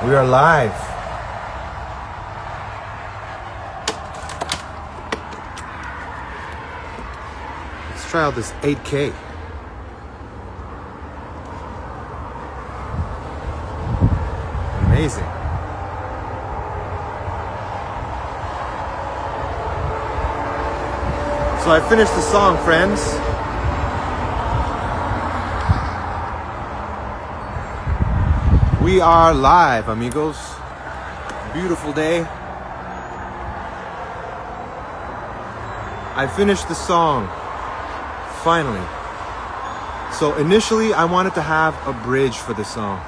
We are live. Let's try out this 8K. Amazing. So I finished the song, friends. We are live, amigos. Beautiful day. I finished the song, finally. So initially, I wanted to have a bridge for the song.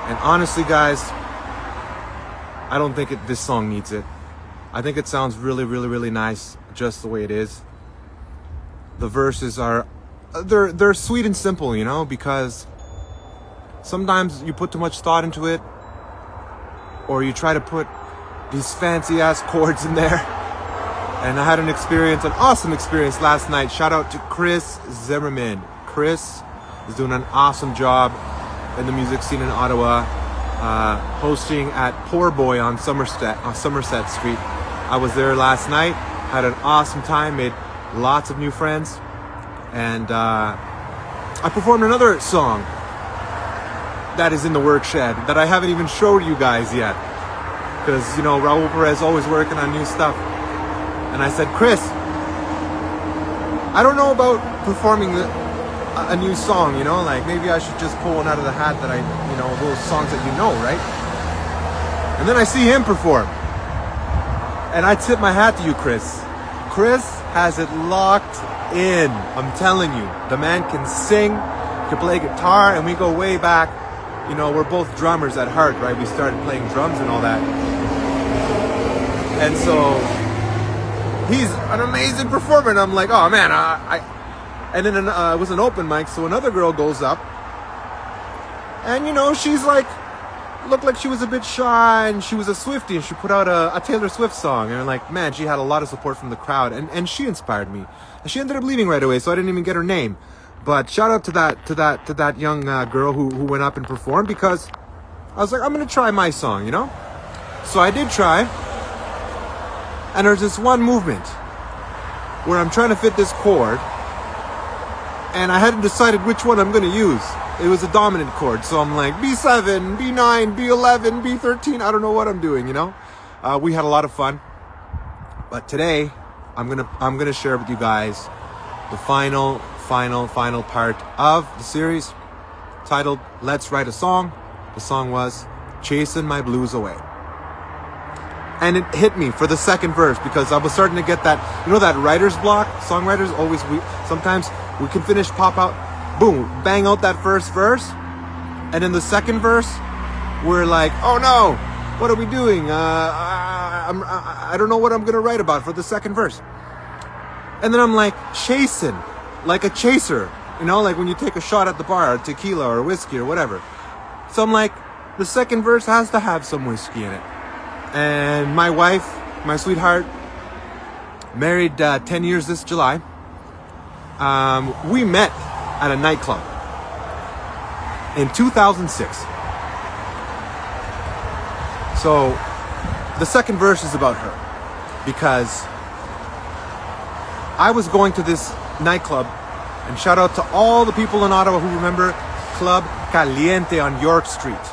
And honestly, guys, I don't think this song needs it. I think it sounds really, really, really nice just the way it is. The verses are, they're sweet and simple, you know, because sometimes you put too much thought into it, or you try to put these fancy ass chords in there. And I had an awesome experience last night. Shout out to Chris Zimmerman. Chris is doing an awesome job in the music scene in Ottawa, hosting at Poor Boy on Somerset Street. I was there last night, had an awesome time, made lots of new friends, and I performed another song that is in the workshed that I haven't even showed you guys yet, because you know Raul Perez always working on new stuff. And I said, Chris, I don't know about performing a new song, you know, like maybe I should just pull one out of the hat that those songs that you know, right? And then I see him perform, and I tip my hat to you, Chris. Chris has it locked in. I'm telling you, the man can sing, can play guitar, and we go way back. You know, we're both drummers at heart, right? We started playing drums and all that. And so he's an amazing performer. And I'm like, oh man, and then it was an open mic. So another girl goes up, and you know, she's like, looked like she was a bit shy, and she was a Swiftie, and she put out a Taylor Swift song. And like, man, she had a lot of support from the crowd, and she inspired me. And she ended up leaving right away, so I didn't even get her name. But shout out to that young girl who went up and performed, because I was like, I'm gonna try my song, you know. So I did try, and there's this one movement where I'm trying to fit this chord, and I hadn't decided which one I'm gonna use. It was a dominant chord, so I'm like B7, B9, B11, B13. I don't know what I'm doing, you know. We had a lot of fun, but today I'm gonna share with you guys the final part of the series, titled Let's Write a Song. The song was Chasing My Blues Away. And it hit me for the second verse, because I was starting to get that, you know, that writer's block. Songwriters sometimes we can finish, pop out, boom, bang out that first verse, and in the second verse we're like, oh no, what are we doing? I don't know what I'm gonna write about for the second verse. And then I'm like chasing, like a chaser, you know, like when you take a shot at the bar, or tequila or whiskey or whatever. So I'm like, the second verse has to have some whiskey in it. And my wife, my sweetheart, married 10 years this July. We met at a nightclub in 2006. So the second verse is about her, because I was going to this nightclub, and shout out to all the people in Ottawa who remember Club Caliente on York Street.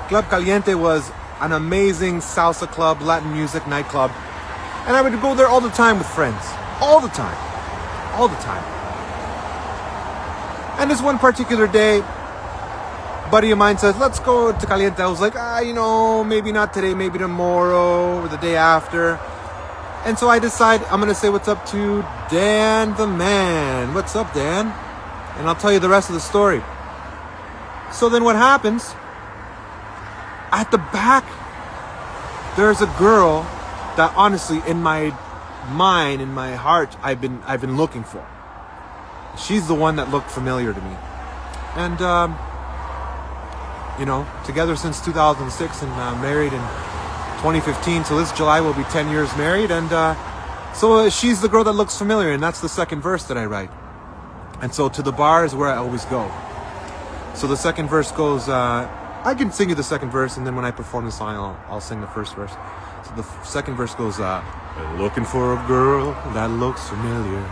Club Caliente was an amazing salsa club, Latin music nightclub, and I would go there all the time with friends, all the time. And this one particular day, a buddy of mine says, let's go to Caliente. I was like, maybe not today, maybe tomorrow or the day after. And so I decide I'm going to say what's up to Dan the man. What's up, Dan? And I'll tell you the rest of the story. So then what happens, at the back, there's a girl that honestly in my mind, in my heart, I've been looking for. She's the one that looked familiar to me. And, together since 2006 and married in 2015, so this July we'll be 10 years married, and so she's the girl that looks familiar, and that's the second verse that I write. And so to the bar is where I always go. So the second verse goes, I can sing you the second verse, and then when I perform the song, I'll sing the first verse. So the second verse goes, looking for a girl that looks familiar.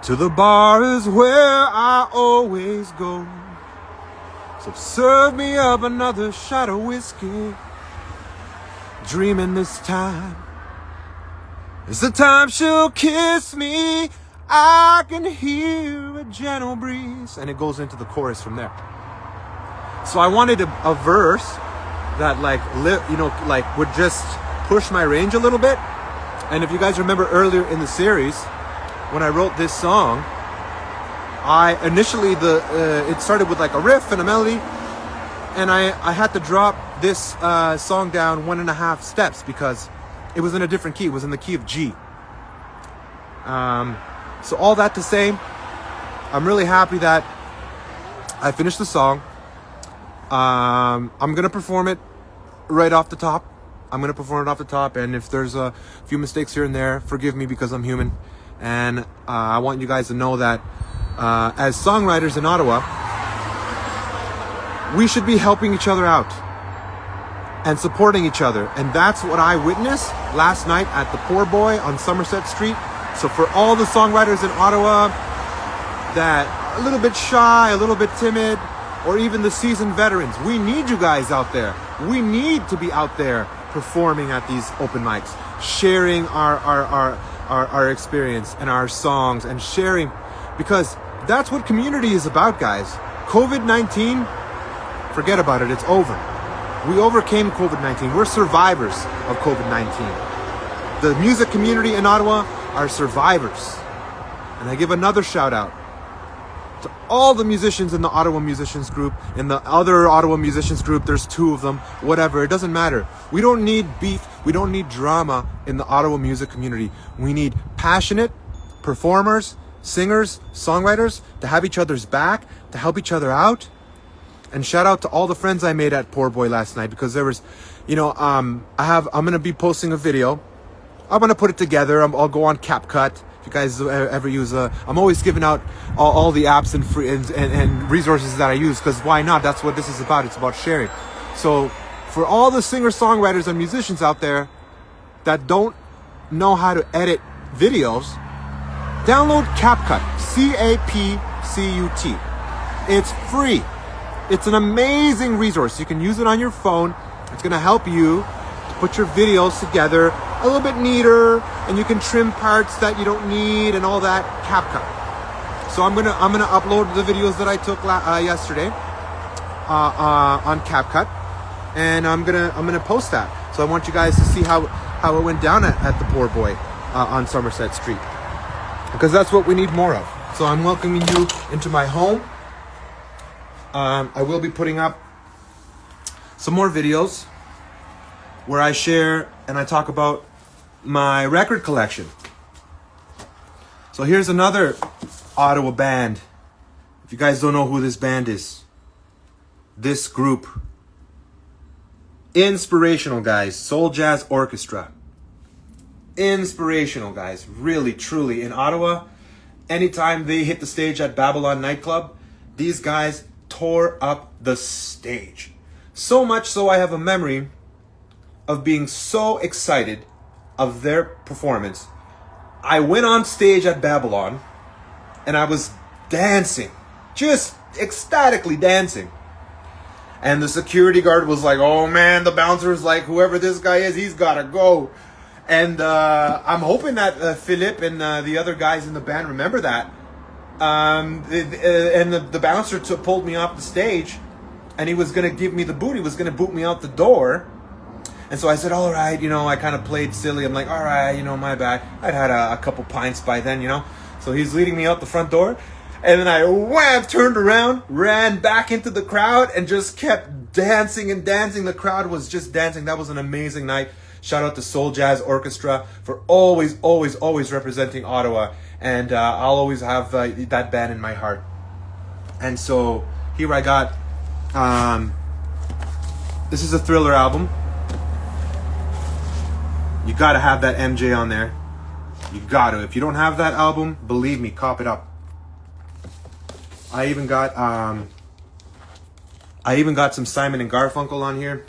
To the bar is where I always go. So serve me up another shot of whiskey. Dreaming this time is the time she'll kiss me. I can hear a gentle breeze. And it goes into the chorus from there. So I wanted a verse that would just push my range a little bit. And if you guys remember earlier in the series, when I wrote this song, I initially it started with like a riff and a melody, and I had to drop this song down 1.5 steps because it was in a different key. It was in the key of G. So all that to say, I'm really happy that I finished the song. I'm gonna perform it right off the top. And if there's a few mistakes here and there, forgive me because I'm human. And I want you guys to know that as songwriters in Ottawa, we should be helping each other out and supporting each other. And that's what I witnessed last night at the Poor Boy on Somerset Street. So for all the songwriters in Ottawa that are a little bit shy, a little bit timid, or even the seasoned veterans, we need you guys out there. We need to be out there performing at these open mics, sharing our experience and our songs, and sharing, because that's what community is about, guys. COVID-19, forget about it, it's over. We overcame COVID-19. We're survivors of COVID-19. The music community in Ottawa are survivors. And I give another shout out to all the musicians in the Ottawa Musicians Group, in the other Ottawa Musicians Group, there's 2 of them, whatever, it doesn't matter. We don't need beef, we don't need drama in the Ottawa music community. We need passionate performers, singers, songwriters to have each other's back, to help each other out. And shout out to all the friends I made at Poor Boy last night, because there was, I'm gonna be posting a video. I'm gonna put it together. I'll go on CapCut. If you guys ever use I'm always giving out all the apps and free and resources that I use, because why not? That's what this is about. It's about sharing. So for all the singer-songwriters and musicians out there that don't know how to edit videos, download CapCut. CapCut. It's free. It's an amazing resource. You can use it on your phone. It's gonna help you to put your videos together a little bit neater, and you can trim parts that you don't need and all that. CapCut. So I'm gonna upload the videos that I took yesterday on CapCut, and I'm gonna post that. So I want you guys to see how it went down at the Poor Boy on Somerset Street, because that's what we need more of. So I'm welcoming you into my home. I will be putting up some more videos where I share and I talk about my record collection. So here's another Ottawa band. If you guys don't know who this band is, this group, inspirational guys, Soul Jazz Orchestra. Inspirational guys, really, truly. In Ottawa, anytime they hit the stage at Babylon nightclub, these guys tore up the stage. So much so I have a memory of being so excited of their performance. I went on stage at Babylon and I was dancing, just ecstatically dancing. And the security guard was like, oh man, the bouncer's like, whoever this guy is, he's gotta go. And I'm hoping that Philip and the other guys in the band remember that. And the bouncer pulled me off the stage, and he was going to give me the boot. He was going to boot me out the door. And so I said, all right, I kind of played silly. I'm like, all right, my bad. I'd had a couple pints by then, So he's leading me out the front door. And then I turned around, ran back into the crowd, and just kept dancing and dancing. The crowd was just dancing. That was an amazing night. Shout out to Soul Jazz Orchestra for always, always, always representing Ottawa. And I'll always have that band in my heart. And so here I got, this is a Thriller album. You gotta have that MJ on there. You gotta. If you don't have that album, believe me, cop it up. I even got I even got some Simon and Garfunkel on here.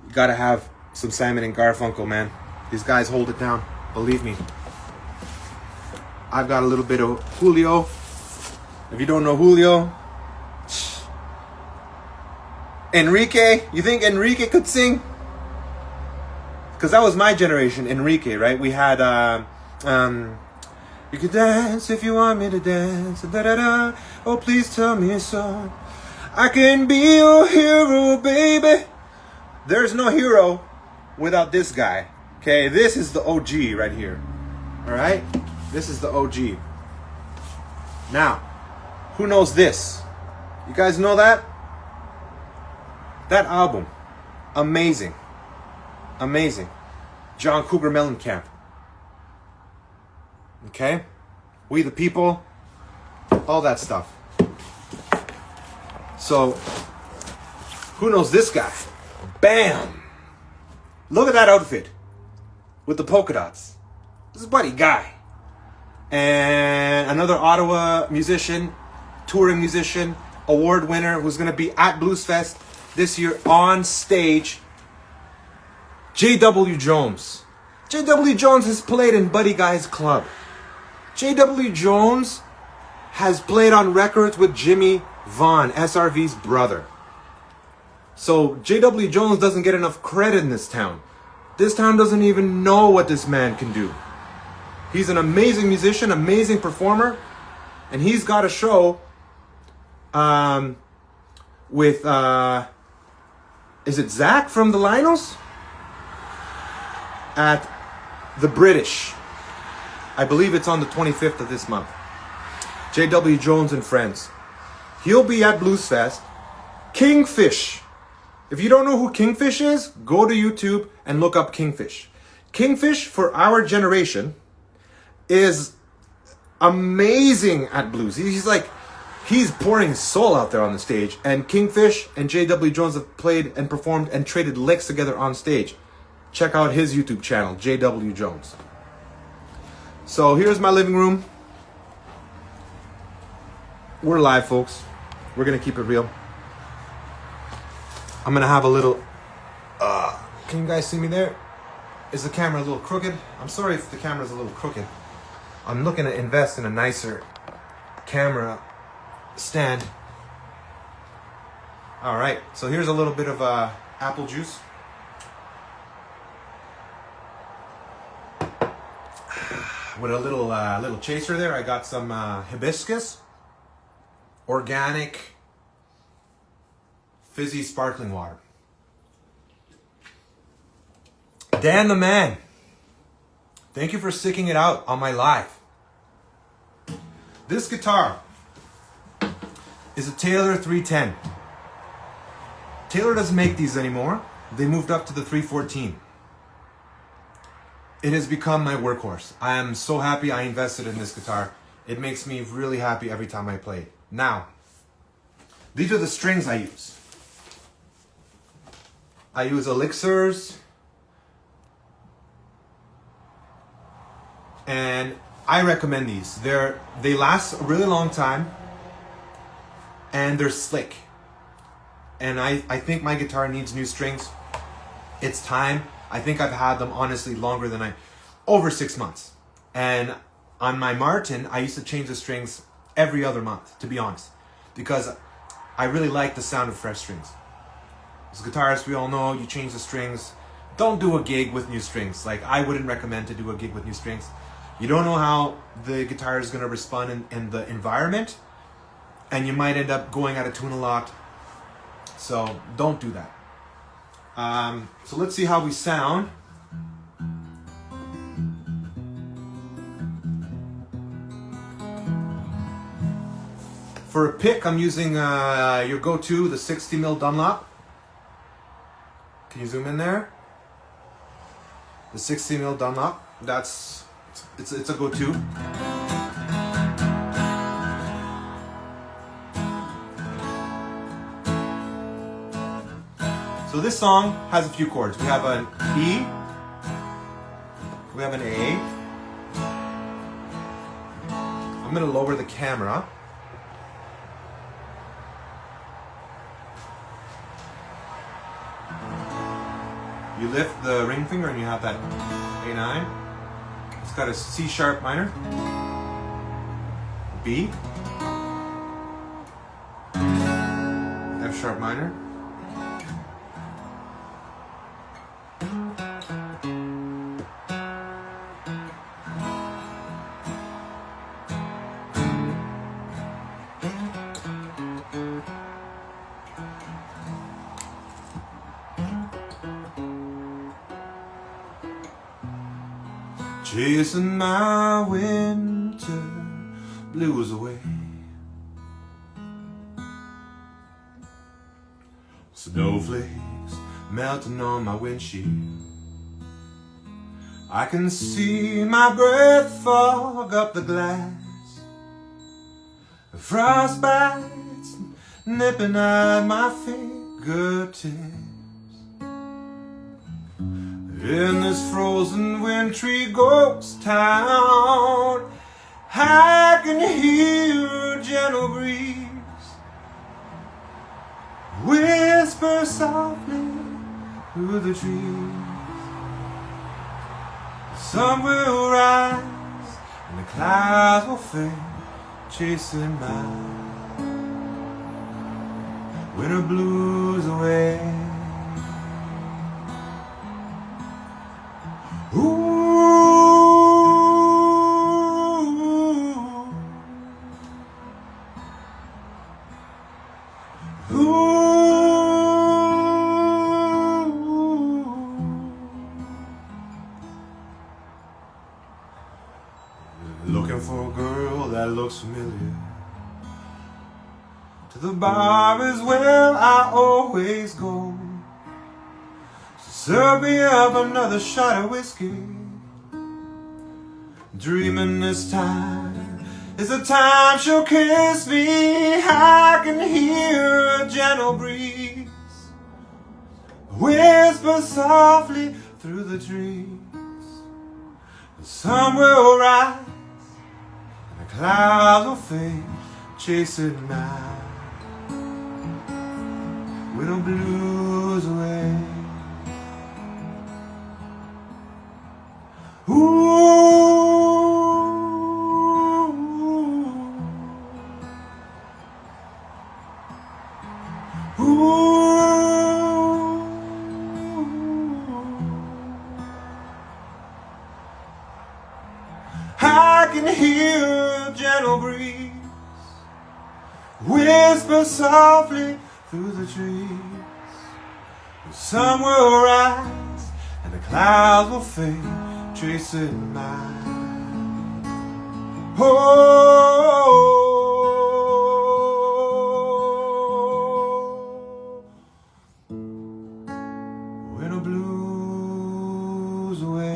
You gotta have some Simon and Garfunkel, man. These guys hold it down, believe me. I've got a little bit of Julio. If you don't know Julio, Enrique, you think Enrique could sing? Because that was my generation, Enrique, right? We had, you can dance if you want me to dance, da-da-da. Oh, please tell me so. I can be your hero, baby. There's no hero without this guy. Okay, this is the OG right here. All right? This is the OG. Now, who knows this? You guys know that? That album. Amazing. Amazing. John Cougar Mellencamp. Okay? We the People. All that stuff. So, who knows this guy? Bam! Look at that outfit. With the polka dots. This is Buddy Guy. And another Ottawa musician, touring musician, award winner who's going to be at Blues Fest this year on stage. J.W. Jones. J.W. Jones has played in Buddy Guy's club. J.W. Jones has played on records with Jimmy Vaughn, SRV's brother. So J.W. Jones doesn't get enough credit in this town. This town doesn't even know what this man can do. He's an amazing musician, amazing performer, and he's got a show with, is it Zach from the Lionels? At the British. I believe it's on the 25th of this month. J.W. Jones and friends. He'll be at Blues Fest. Kingfish. If you don't know who Kingfish is, go to YouTube and look up Kingfish. Kingfish, for our generation, is amazing at blues. He's pouring his soul out there on the stage. And Kingfish and J.W. Jones have played and performed and traded licks together on stage. Check out his YouTube channel, J.W. Jones. So here's my living room. We're live, folks. We're going to keep it real. I'm going to have a little... can you guys see me there? Is the camera a little crooked? I'm sorry if the camera's a little crooked. I'm looking to invest in a nicer camera stand. All right, so here's a little bit of apple juice. With a little chaser there, I got some hibiscus, organic, fizzy sparkling water. Dan the man, thank you for sticking it out on my live. This guitar is a Taylor 310. Taylor doesn't make these anymore. They moved up to the 314. It has become my workhorse. I am so happy I invested in this guitar. It makes me really happy every time I play. Now, these are the strings I use. I use Elixirs. And I recommend these. They last a really long time. And they're slick. And I think my guitar needs new strings. It's time. I think I've had them honestly longer than over 6 months. And on my Martin, I used to change the strings every other month, to be honest, because I really like the sound of fresh strings. As guitarists, we all know you change the strings. Don't do a gig with new strings. Like, I wouldn't recommend to do a gig with new strings. You don't know how the guitar is going to respond in the environment, and you might end up going out of tune a lot. So don't do that. So let's see how we sound. For a pick, I'm using your go-to, the 60mm Dunlop. Can you zoom in there? The 60mm Dunlop. It's a go-to. So this song has a few chords. We have an E, we have an A. I'm going to lower the camera. You lift the ring finger and you have that A9. It's got a C sharp minor, B, F sharp minor, chasing my winter blues away. Snowflakes melting on my windshield. I can see my breath fog up the glass. Frostbites nipping at my fingertips. In this frozen wintry ghost town, I can hear a gentle breeze whisper softly through the trees. The sun will rise and the clouds will fade, chasing my winter blues away. Looking for a girl that looks familiar. To the bar is where I always go. So serve me up another shot of whiskey. Dreaming this time is the time she'll kiss me. I can hear a gentle breeze whisper softly through the trees. The sun will rise and the clouds will fade, chasing my winter blues away. I can hear a gentle breeze whisper softly through the trees. The sun will rise and the clouds will fade, chasing my winter blues away.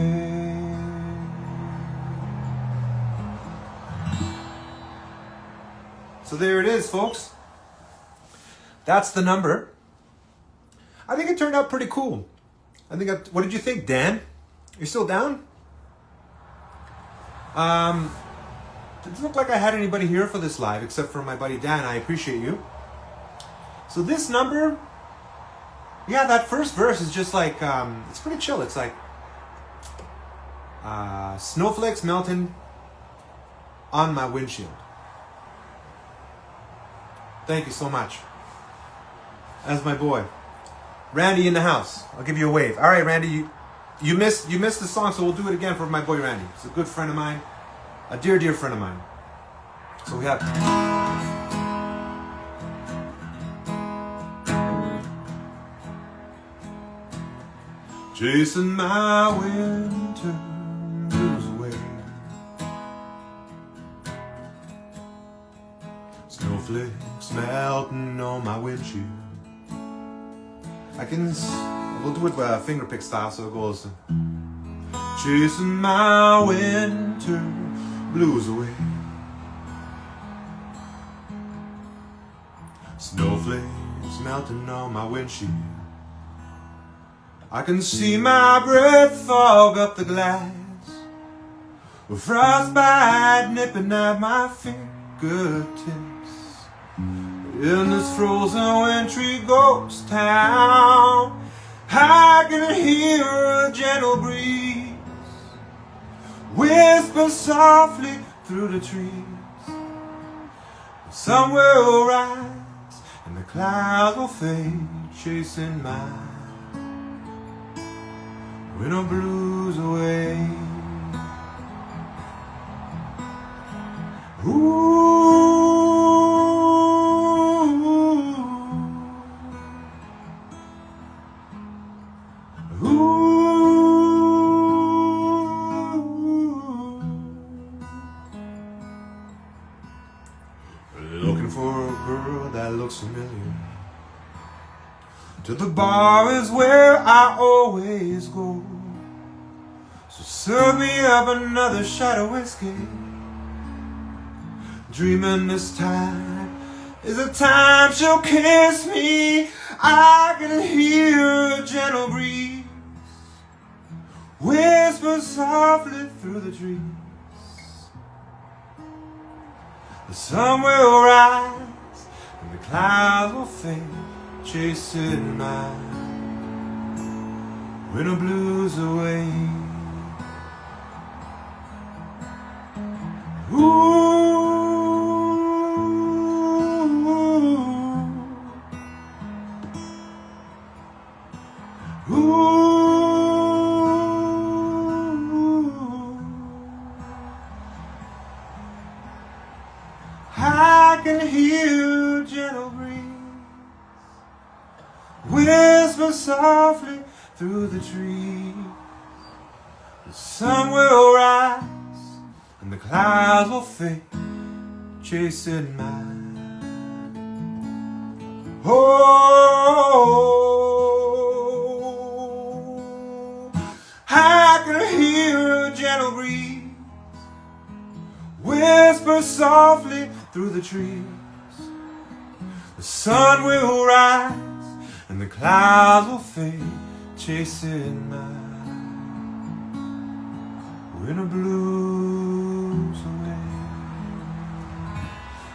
So there it is, folks. That's the number. I think it turned out pretty cool. What did you think, Dan? You're still down? Didn't look like I had anybody here for this live except for my buddy Dan. I appreciate you. So this number, yeah, that first verse is just like, it's pretty chill. It's like snowflakes melting on my windshield. Thank you so much. That's my boy. Randy in the house. I'll give you a wave. All right, Randy, you missed the song, so we'll do it again for my boy Randy. He's a good friend of mine, a dear, dear friend of mine. So we have chasing my winter blues away. Snowflakes melting on my windshield. We'll do it finger pick style, so it goes chasing my winter blues away. Snowflakes melting on my windshield. I can see my breath fog up the glass. Frostbite nipping at my fingertips. In this frozen wintry ghost town, I I can hear a gentle breeze whisper softly through the trees. The sun will rise and the clouds will fade, chasing my winter blues away. Looking for a girl that looks familiar. To the bar is where I always go. So serve me up another shot of whiskey. Dreaming this time is the time she'll kiss me. I can hear a gentle breeze whisper softly through the trees. The sun will rise and the clouds will fade, chasing my winter blues away. I can hear a gentle breeze whisper softly through the trees. The sun will rise and the clouds will fade, chasing my I can hear a gentle breeze whisper softly through the trees. The sun will rise and the clouds will fade, chasing my winter blues away.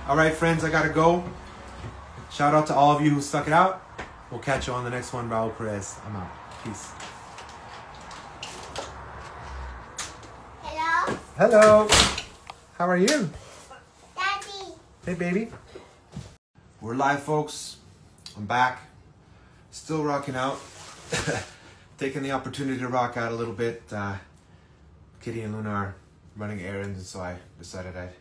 All right, friends, I gotta go. Shout out to all of you who stuck it out. We'll catch you on the next one. Raul Perez. I'm out. Peace. Hello? Hello. How are you? Daddy. Hey, baby. We're live, folks. I'm back. Still rocking out. Taking the opportunity to rock out a little bit. Kitty and Luna are running errands, and so I decided I'd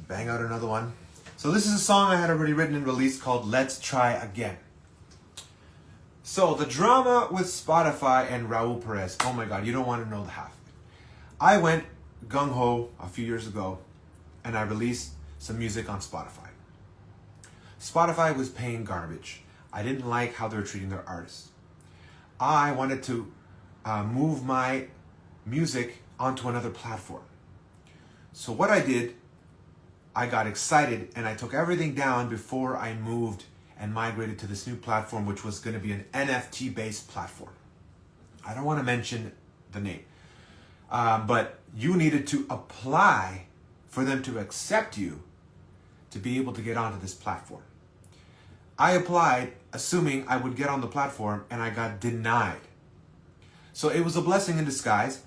bang out another one. So this is a song I had already written and released called Let's Try Again. So the drama with Spotify and Raul Perez, oh my God, you don't want to know the half of it. I went gung-ho a few years ago and I released some music on Spotify. Spotify was paying garbage. I didn't like how they were treating their artists. I wanted to move my music onto another platform. So what I did, I got excited and I took everything down before I moved and migrated to this new platform, which was going to be an NFT-based platform. I don't want to mention the name, but you needed to apply for them to accept you to be able to get onto this platform. I applied assuming I would get on the platform and I got denied. So it was a blessing in disguise.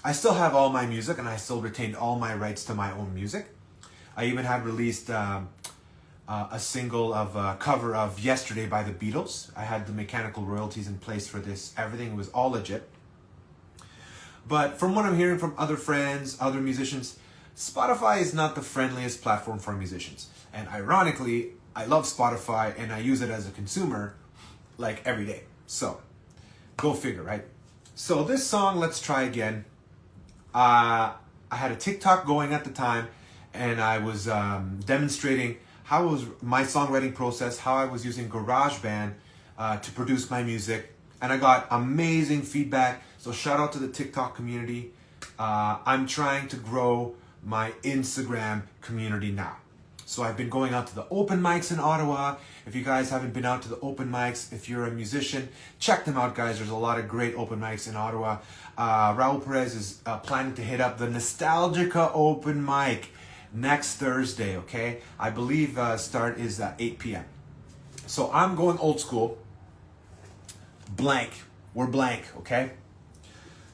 I still have all my music and I still retained all my rights to my own music. I even had released a single of a cover of Yesterday by the Beatles. I had the mechanical royalties in place for this. Everything was all legit. But from what I'm hearing from other friends, other musicians, Spotify is not the friendliest platform for musicians. And ironically, I love Spotify and I use it as a consumer like every day. So, go figure, right? So this song, Let's Try Again, I had a TikTok going at the time and I was demonstrating how was my songwriting process, how I was using GarageBand to produce my music. And I got amazing feedback. So shout out to the TikTok community. I'm trying to grow my Instagram community now. So I've been going out to the open mics in Ottawa. If you guys haven't been out to the open mics, if you're a musician, check them out, guys. There's a lot of great open mics in Ottawa. Raul Perez is planning to hit up the Nostalgica open mic next Thursday, okay? I believe start is 8 p.m. So I'm going old school. blank. We're blank, okay?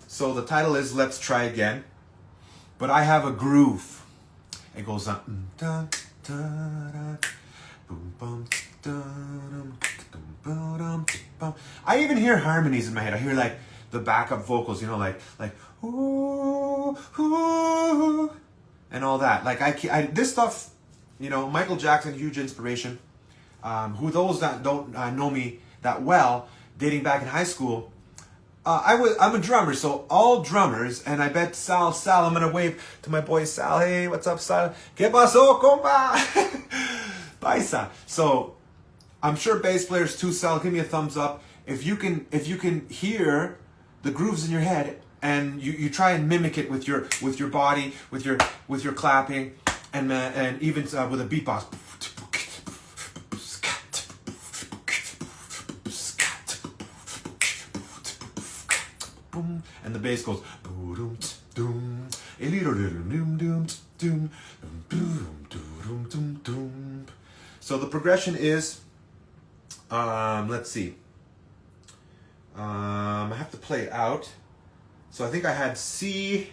So the title is Let's Try Again. But I have a groove. It goes on. Dun, dun, dun, boom, boom, dun, dun, dun, dun. I even hear harmonies in my head. I hear like the backup vocals, you know, like ooh, ooh, and all that. Like I this stuff, you know, Michael Jackson, huge inspiration. Who those that don't know me that well, dating back in high school, I'm a drummer, so all drummers, and I bet Sal, I'm gonna wave to my boy Sal. Hey, what's up, Sal? ¿Qué pasó, compa? Paisa. So I'm sure bass players too. Sal, give me a thumbs up if you can hear the grooves in your head, and you try and mimic it with your body, with your clapping, and even with a beatbox. And the bass goes. So the progression is, let's see. I have to play it out. So I think I had C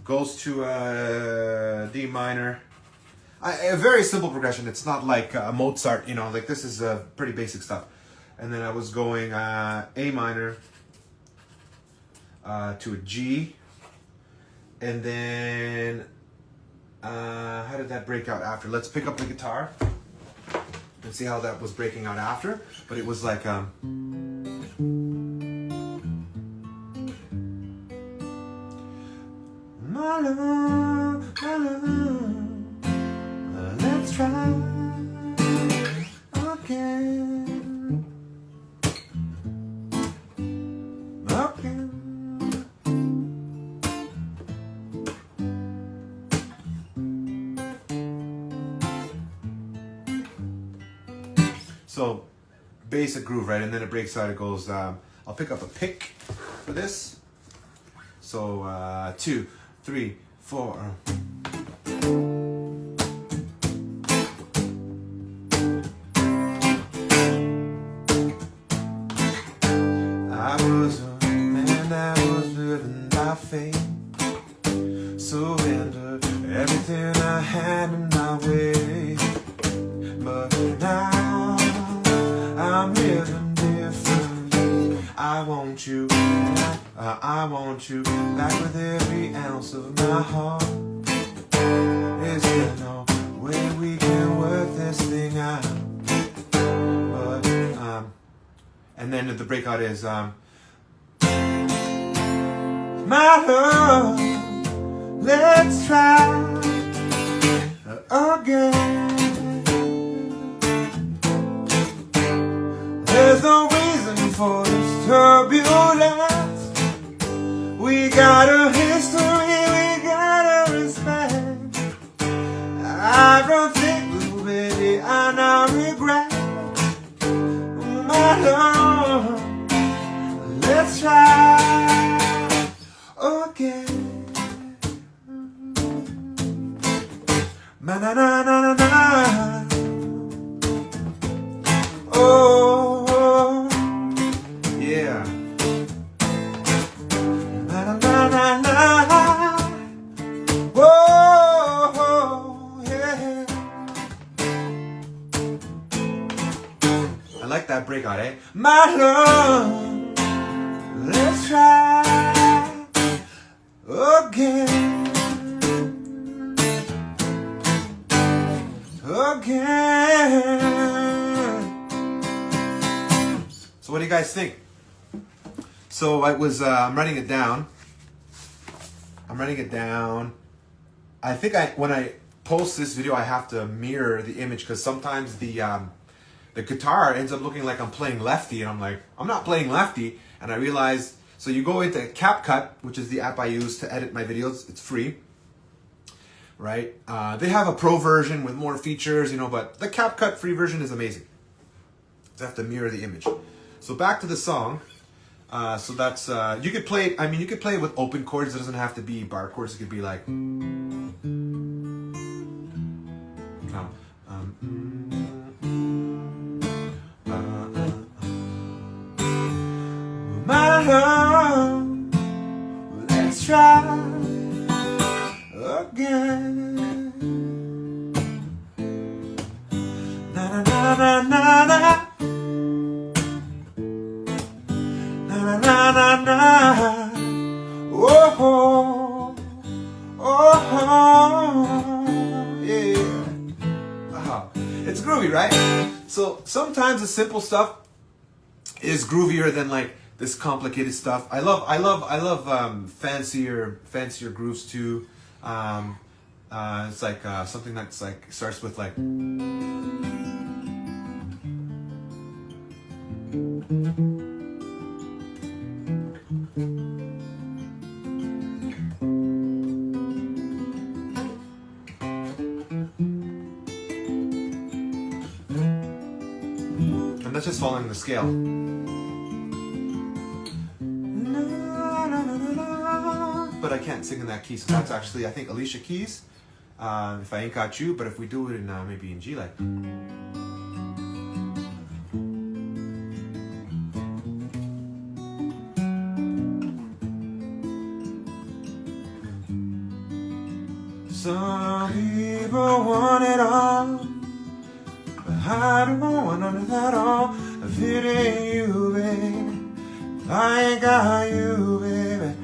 goes to D minor. A very simple progression. It's not like Mozart, you know, like this is pretty basic stuff. And then I was going A minor to a G. And then, how did that break out after? Let's pick up the guitar and see how that was breaking out after. But it was like, my love, let's try again. So, basic groove, right? And then it breaks out, it goes, I'll pick up a pick for this. So, 2, 3, 4. I was a man that was living by faith, surrendered everything I had in my way. But now I'm living differently. I want you back with every ounce of my heart. Is there no way we can work this thing out? But and then the breakout is my love, let's try again. There's no reason for this turbulence. We got a history we gotta respect. I don't think, blue baby, I now regret. My love, let's try again. Na na na na na na. Oh, yeah. Na na na na na. Whoa, yeah. I like that breakout, eh? My love, let's try again. So what do you guys think? So I was, I'm writing it down. I think when I post this video, I have to mirror the image because sometimes the guitar ends up looking like I'm playing lefty, and I'm like, I'm not playing lefty. And I realized, so you go into CapCut, which is the app I use to edit my videos. It's free. Right? They have a pro version with more features, you know, but the CapCut free version is amazing. So I have to mirror the image. So back to the song. So that's, you could play, you could play it with open chords. It doesn't have to be bar chords. It could be like, come, let's try again. Na na na na na na. Na na na na. Oh, oh, oh, yeah. It's groovy, right? So sometimes the simple stuff is groovier than like this complicated stuff. I love fancier grooves too. It's like something that's like starts with like. I'm not just following the scale. But I can't sing in that key, so that's actually, I think, Alicia Keys. If I Ain't Got You, but if we do it in maybe in G, like. Some people want it all, but I don't want none of that all. If it ain't you, baby, if I ain't got you, baby.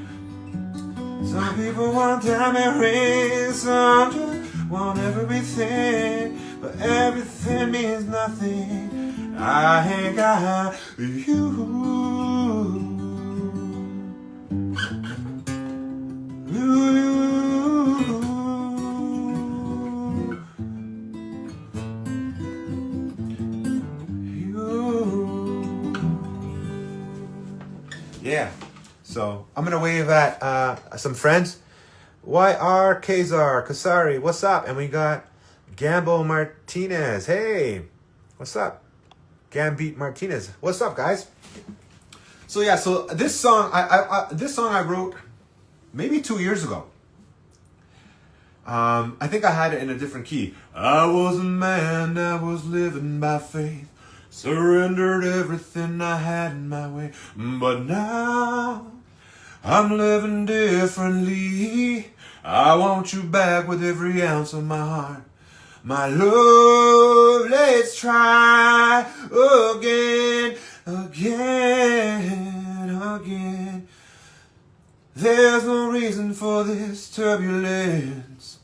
Some people want diamond rings, some just want everything, but everything means nothing. I ain't got you. Yeah, so I'm gonna wave at some friends. YR Kazar Kasari, what's up? And we got Gambo Martinez. Hey, what's up? Gambit Martinez, what's up, guys? So yeah, so this song I wrote maybe 2 years ago. I think I had it in a different key. I was a man that was living by faith, surrendered everything I had in my way, but now I'm living differently. I want you back with every ounce of my heart. My love, let's try again, again, again. There's no reason for this turbulence.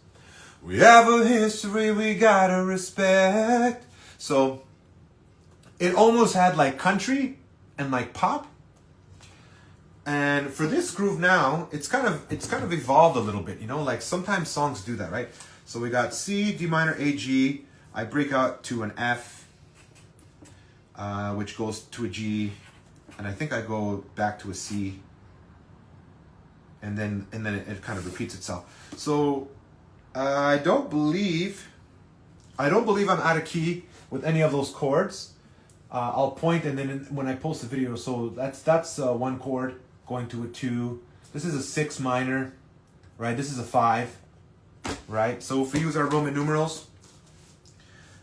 We have a history we gotta respect. So it almost had like country and like pop. And for this groove now, it's kind of evolved a little bit, you know, like sometimes songs do that, right? So we got C, D minor, A, G. I break out to an F, which goes to a G, and I think I go back to a C, and then it kind of repeats itself. So I don't believe I'm out of key with any of those chords. I'll point, and then when I post the video, so that's one chord going to a 2. This is a 6 minor, right? This is a 5, right? So if we use our Roman numerals.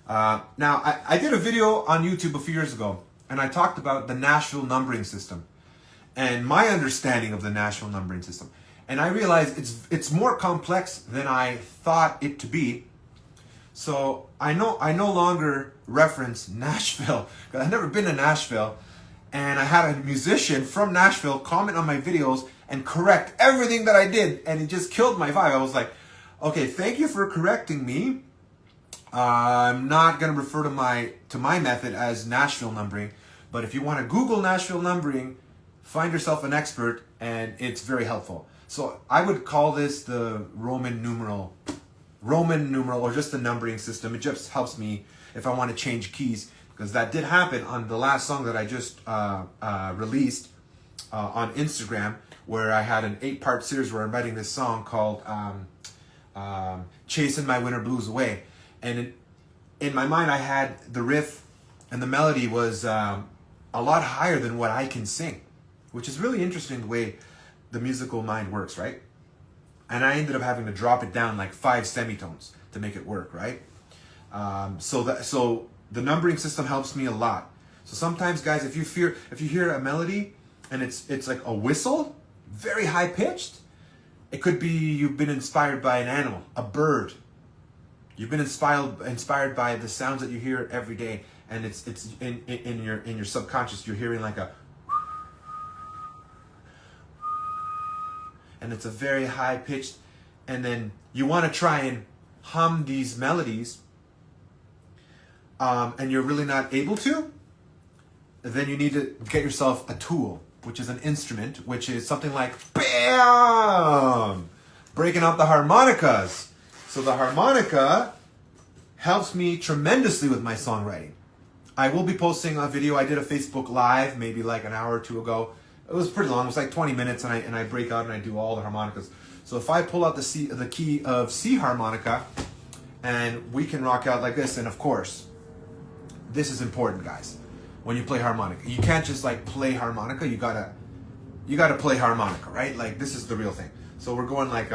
Now, I did a video on YouTube a few years ago, and I talked about the Nashville numbering system and my understanding of the Nashville numbering system. And I realized it's more complex than I thought it to be. So I no longer reference Nashville, because I've never been to Nashville, and I had a musician from Nashville comment on my videos and correct everything that I did, and it just killed my vibe. I was like, okay, thank you for correcting me. I'm not gonna refer to my method as Nashville numbering, but if you want to Google Nashville numbering, find yourself an expert, and it's very helpful. So I would call this the Roman numeral, or just the numbering system. It just helps me if I want to change keys, because that did happen on the last song that I just released on Instagram, where I had an 8-part series where I'm writing this song called Chasing My Winter Blues Away. And in my mind, I had the riff and the melody was a lot higher than what I can sing, which is really interesting the way the musical mind works, right? And I ended up having to drop it down like 5 semitones to make it work, right? So the numbering system helps me a lot. So sometimes, guys, if you hear a melody and it's like a whistle, very high pitched. It could be you've been inspired by an animal, a bird. You've been inspired by the sounds that you hear every day, and it's in your subconscious. You're hearing like a, and it's a very high pitched, and then you want to try and hum these melodies, and you're really not able to. Then you need to get yourself a tool, which is an instrument, which is something like BAM! Breaking out the harmonicas. So the harmonica helps me tremendously with my songwriting. I will be posting a video. I did a Facebook Live maybe like an hour or two ago. It was pretty long. It was like 20 minutes, and I break out and I do all the harmonicas. So if I pull out the key of C harmonica, and we can rock out like this, and of course, this is important, guys. When you play harmonica, you can't just like play harmonica. You gotta play harmonica, right? Like this is the real thing. So we're going like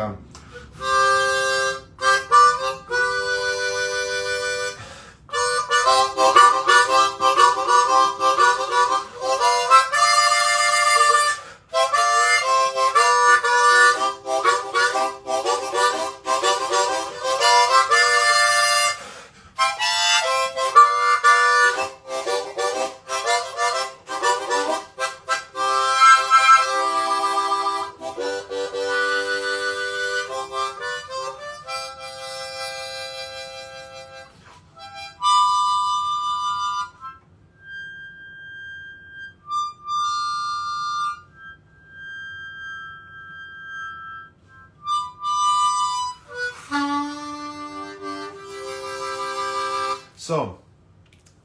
So,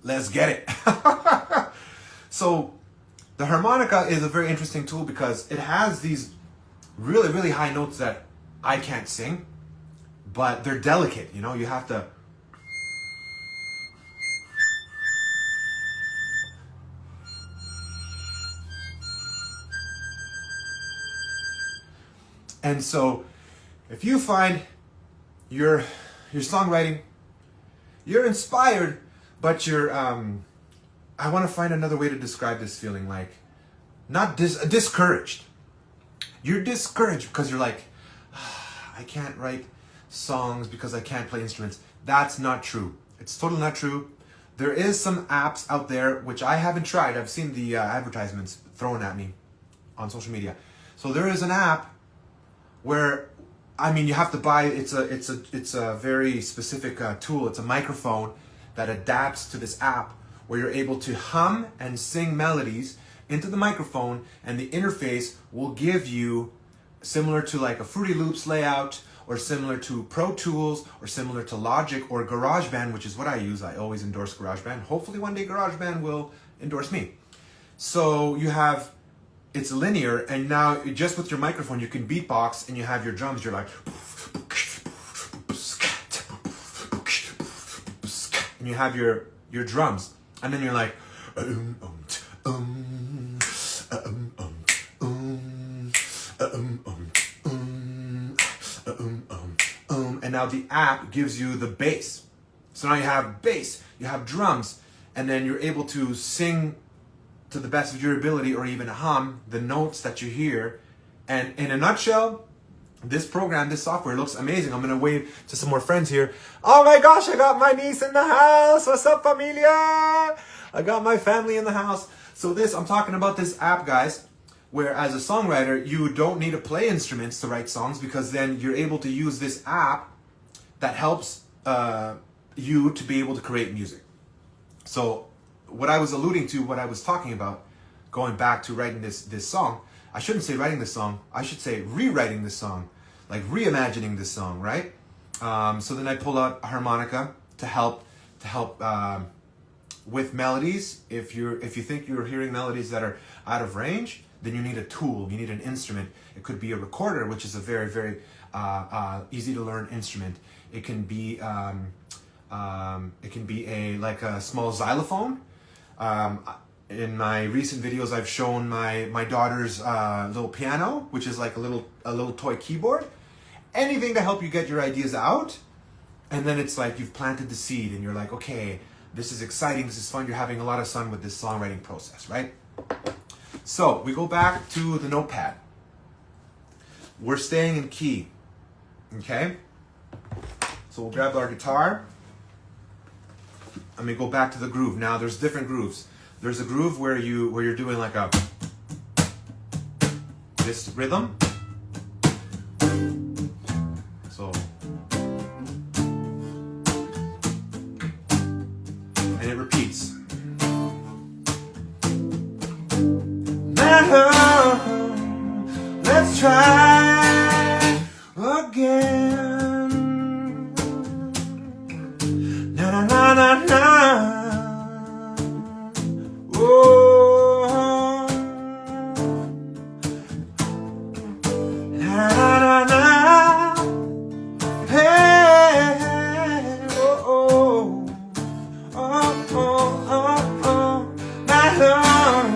let's get it. So, the harmonica is a very interesting tool because it has these really, really high notes that I can't sing, but they're delicate, you know, you have to. And so, if you find your songwriting, you're inspired, but you're, I want to find another way to describe this feeling, like, not discouraged. You're discouraged because you're like, I can't write songs because I can't play instruments. That's not true. It's totally not true. There is some apps out there, which I haven't tried. I've seen the advertisements thrown at me on social media. So there is an app where, I mean, you have to buy, it's a very specific tool. It's a microphone that adapts to this app where you're able to hum and sing melodies into the microphone, and the interface will give you, similar to like a Fruity Loops layout, or similar to Pro Tools, or similar to Logic or GarageBand, which is what I use. I always endorse GarageBand. Hopefully one day GarageBand will endorse me. So you have, it's linear, and now just with your microphone you can beatbox, and you have your drums. You're like, and you have your drums, and then you're like, and now the app gives you the bass. So now you have bass, you have drums, and then you're able to sing to the best of your ability, or even hum the notes that you hear. And in a nutshell, this program, this software looks amazing. I'm gonna wave to some more friends here. Oh my gosh, I got my niece in the house. What's up, familia? I got my family in the house. So I'm talking about this app, guys, where as a songwriter, you don't need to play instruments to write songs, because then you're able to use this app that helps you to be able to create music. So what I was alluding to, what I was talking about, going back to writing this song, I shouldn't say writing this song, I should say rewriting this song, like reimagining this song, right? So then I pull out a harmonica to help with melodies. If you think you're hearing melodies that are out of range, then you need a tool, you need an instrument. It could be a recorder, which is a very, very easy to learn instrument. It can be like a small xylophone. In my recent videos, I've shown my daughter's little piano, which is like a little toy keyboard. Anything to help you get your ideas out. And then it's like you've planted the seed, and you're like, okay, this is exciting, this is fun. You're having a lot of fun with this songwriting process, right? So we go back to the notepad. We're staying in key. Okay? So we'll grab our guitar and we go back to the groove. Now there's different grooves. There's a groove where you're doing like this rhythm. So and it repeats. Let's try again. Na na na na na. Oh. Na na na na. Hey. Oh oh. Oh oh oh oh. My love.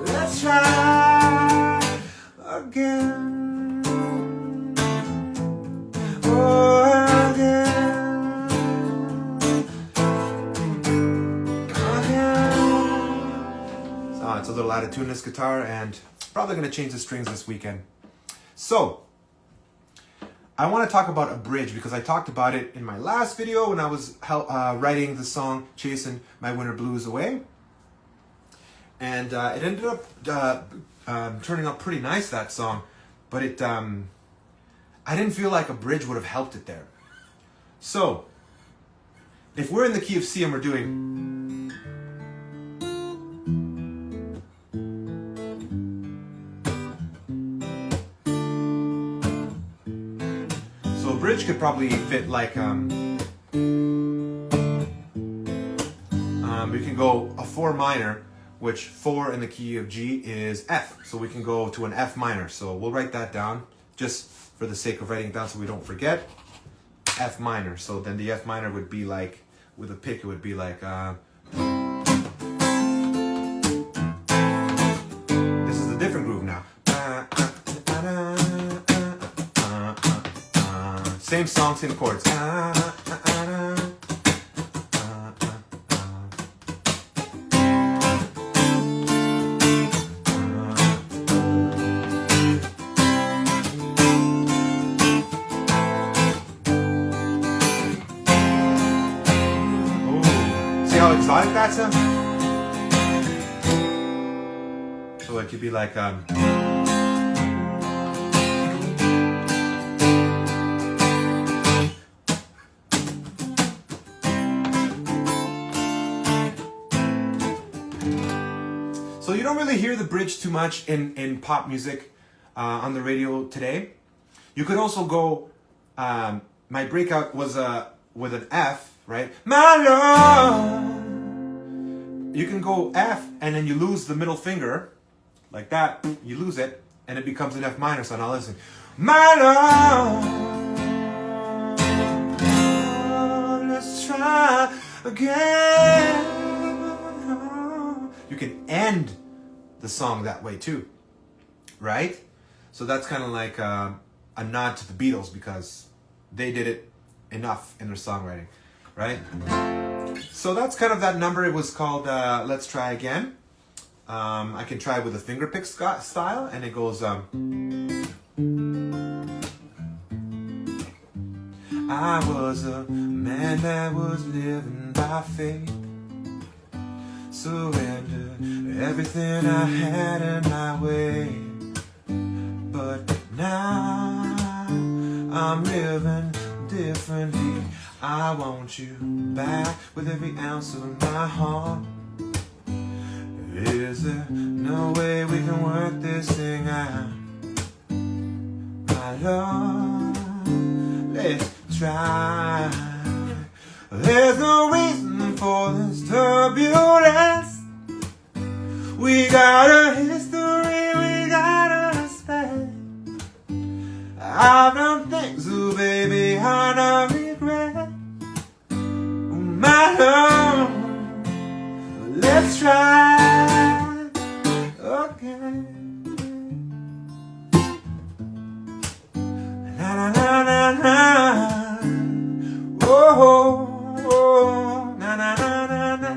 Let's try again. Oh, again. So it's a little out of tune, this guitar, and probably going to change the strings this weekend. So I want to talk about a bridge because I talked about it in my last video when I was writing the song Chasing My Winter Blues Away. And it ended up turning out pretty nice, that song. But it, I didn't feel like a bridge would have helped it there. So, if we're in the key of C and we're doing... So a bridge could probably fit like... we can go a 4 minor, which 4 in the key of G is F. So we can go to an F minor. So we'll write that down just for the sake of writing it down so we don't forget. F minor. So then the F minor would be like, with a pick, it would be like... this is a different groove now. Same song, same chords. How exotic that sounds? So it could be like so you don't really hear the bridge too much in pop music on the radio today. You could also go my breakout was with an F, right? My love. You can go F and then you lose the middle finger, like that. You lose it, and it becomes an F minor. So now listen, my love. Let's try again. You can end the song that way too, right? So that's kind of like a nod to the Beatles because they did it enough in their songwriting, right? So that's kind of that number. It was called Let's Try Again. I can try with a fingerpick style, and it goes I was a man that was living by faith, surrendered everything I had in my way, but now I'm living differently. I want you back with every ounce of my heart. Is there no way we can work this thing out? My love, let's try. There's no reason for this turbulence. We got a history, we got a respect. I've done things, oh baby, I don't regret. My love, let's try again. Na na na na na. Oh, oh, na na na na na.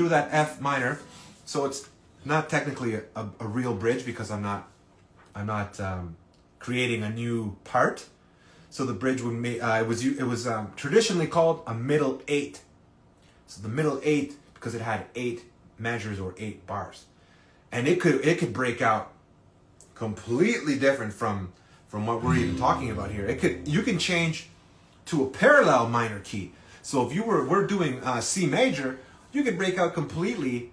through that F minor. So it's not technically a real bridge because I'm not creating a new part. So the bridge would make it was traditionally called a middle 8. So the middle 8 because it had 8 measures or 8 bars, and it could break out completely different from what we're even talking about here. You can change to a parallel minor key. So if we're doing C major, you could break out completely,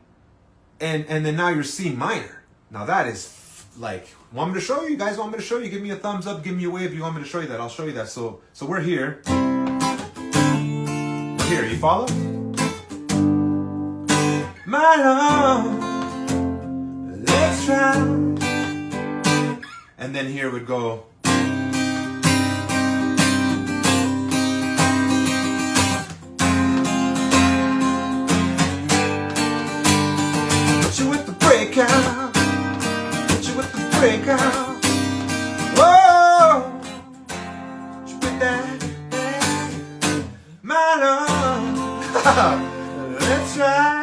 and then now you're C minor. Now that is like, want me to show you? You guys want me to show you? Give me a thumbs up, give me a wave. You want me to show you that? I'll show you that. So we're here. Here, you follow? My love, let's try. And then here would go. Hit you with the breakout. Hit you with the breakout. Whoa, hit you with that. My love, let's try.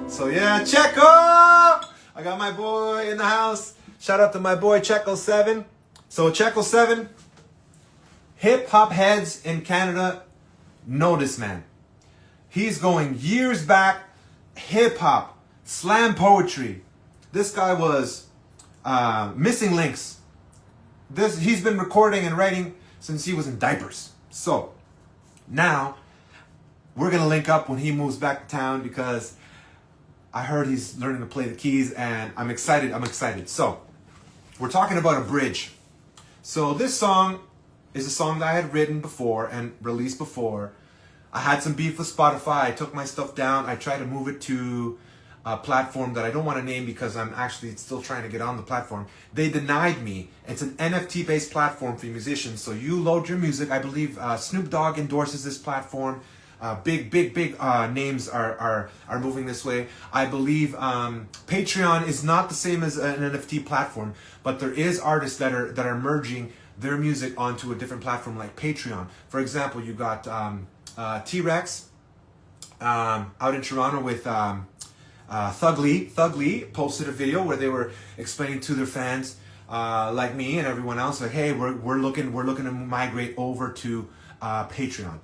So yeah, Checo! I got my boy in the house. Shout out to my boy Checo7. So Checo7, hip hop heads in Canada know this man. He's going years back, hip hop, slam poetry. This guy was missing links. He's been recording and writing since he was in diapers. So now we're gonna link up when he moves back to town because I heard he's learning to play the keys and I'm excited. So we're talking about a bridge. So this song is a song that I had written before and released before. I had some beef with Spotify. I took my stuff down. I tried to move it to a platform that I don't want to name because I'm actually still trying to get on the platform. They denied me. It's an NFT based platform for musicians. So you load your music. I believe Snoop Dogg endorses this platform. Big names are moving this way. I believe Patreon is not the same as an NFT platform, but there is artists that are merging their music onto a different platform like Patreon. For example, you got T-Rex out in Toronto with Thug Lee. Thug Lee posted a video where they were explaining to their fans like me and everyone else, like, hey, we're looking to migrate over to Patreon.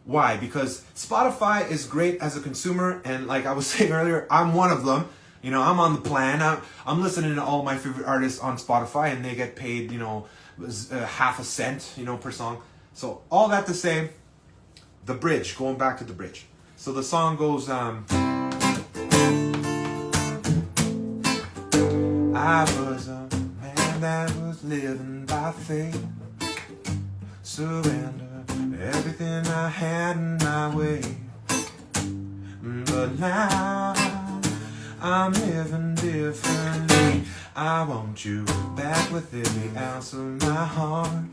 Why? Because Spotify is great as a consumer, and like I was saying earlier, I'm one of them. You know, I'm on the plan. I'm listening to all my favorite artists on Spotify, and they get paid, half a cent, per song. So all that to say, the bridge. Going back to the bridge. So the song goes. I was a man that was living by faith, surrender everything I had in my way, but now I'm living differently. I want you back with every ounce of my heart.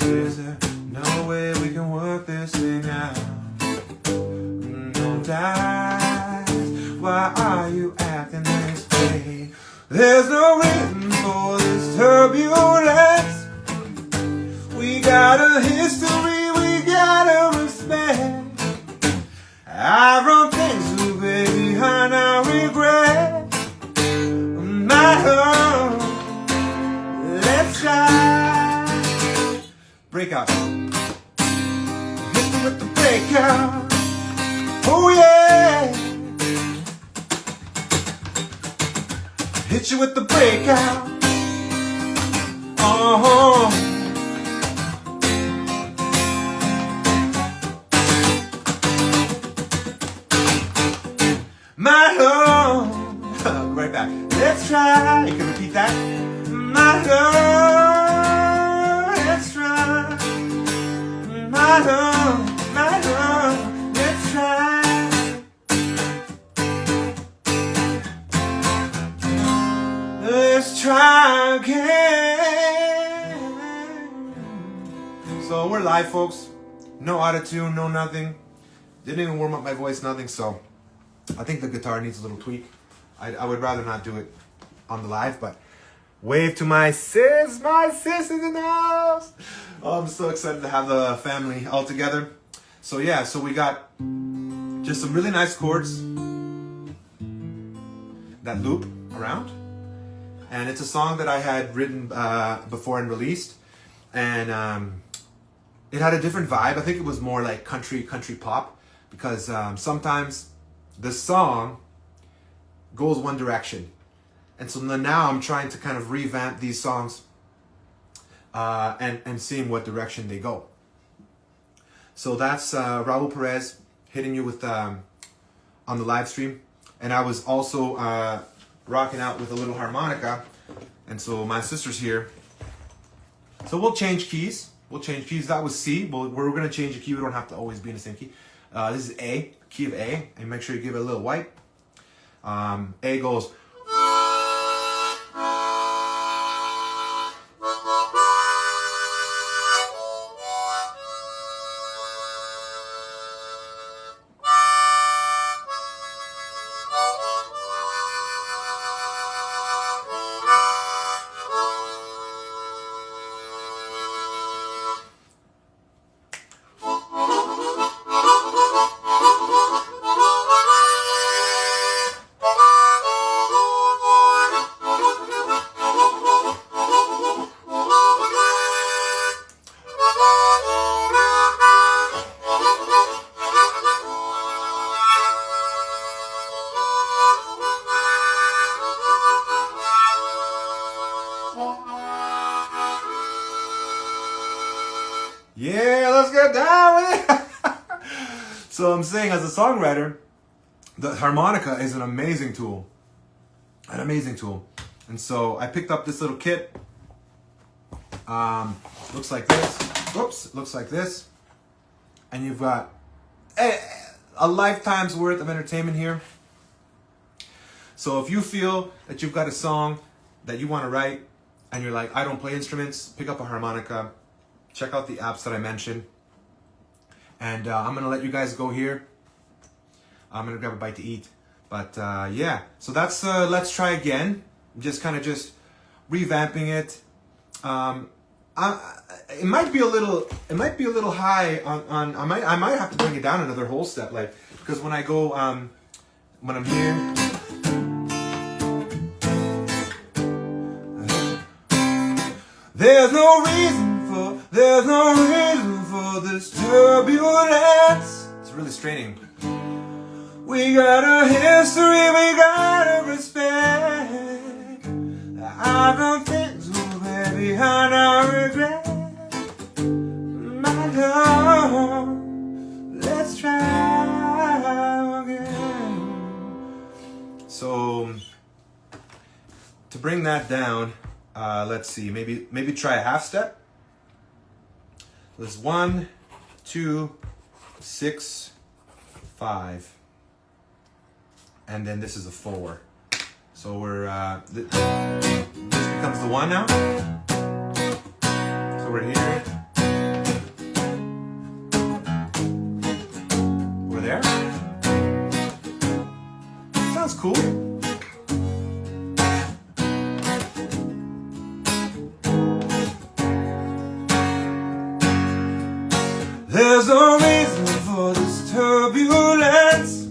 Is there no way we can work this thing out? No doubt. Why are you acting this way? There's no reason for this turbulence. We got a history we gotta respect. I wrote things to baby, and I regret. My love, let's try. Breakout. Hit me with the breakout. Oh yeah. Hit you with the breakout. Oh. My love, right back. Let's try. You can repeat that. My love, let's try. My love, let's try. Let's try again. So we're live, folks. No auto-tune, no nothing. Didn't even warm up my voice, nothing. So I think the guitar needs a little tweak. I would rather not do it on the live, but wave to my sis. My sis is in the house. Oh, I'm so excited to have the family all together. So yeah, so we got just some really nice chords that loop around. And it's a song that I had written before and released. And it had a different vibe. I think it was more like country pop, because sometimes the song goes one direction. And so now I'm trying to kind of revamp these songs and seeing what direction they go. So that's Raul Perez hitting you with on the live stream. And I was also rocking out with a little harmonica. And so my sister's here. So we'll change keys. That was C. Well, we're going to change the key. We don't have to always be in the same key. This is A, key of A. And make sure you give it a little wipe. A goes... Yeah, let's get down with it. So I'm saying, as a songwriter, the harmonica is an amazing tool. And so I picked up this little kit. Looks like this. Whoops, looks like this. And you've got a lifetime's worth of entertainment here. So if you feel that you've got a song that you want to write and you're like, I don't play instruments, pick up a harmonica. Check out the apps that I mentioned. And I'm going to let you guys go here. I'm going to grab a bite to eat. But yeah, so that's Let's Try Again. Just revamping it. It might be a little high on I might have to bring it down another whole step, like, because when I go when I'm here, there's no reason for this turbulence. It's really straining. We got a history, we got a respect. I don't think so, baby, and I regret. My love, let's try again. So, to bring that down, let's see, maybe try a half step. There's 1, 2, 6, 5, and then this is a 4. So we're this becomes the 1 now. So we're here. We're there. Sounds cool. There's no reason for this turbulence.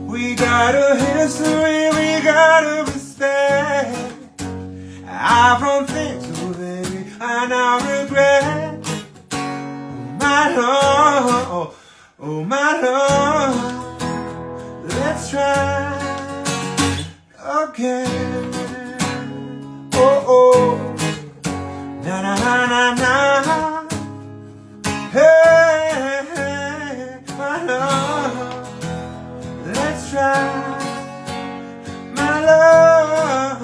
We got a history, we got a respect. I don't think so, baby, and I regret. Oh my love, oh my love, let's try again. Oh oh, na na na na na. Hey, hey, my love, let's try, my love,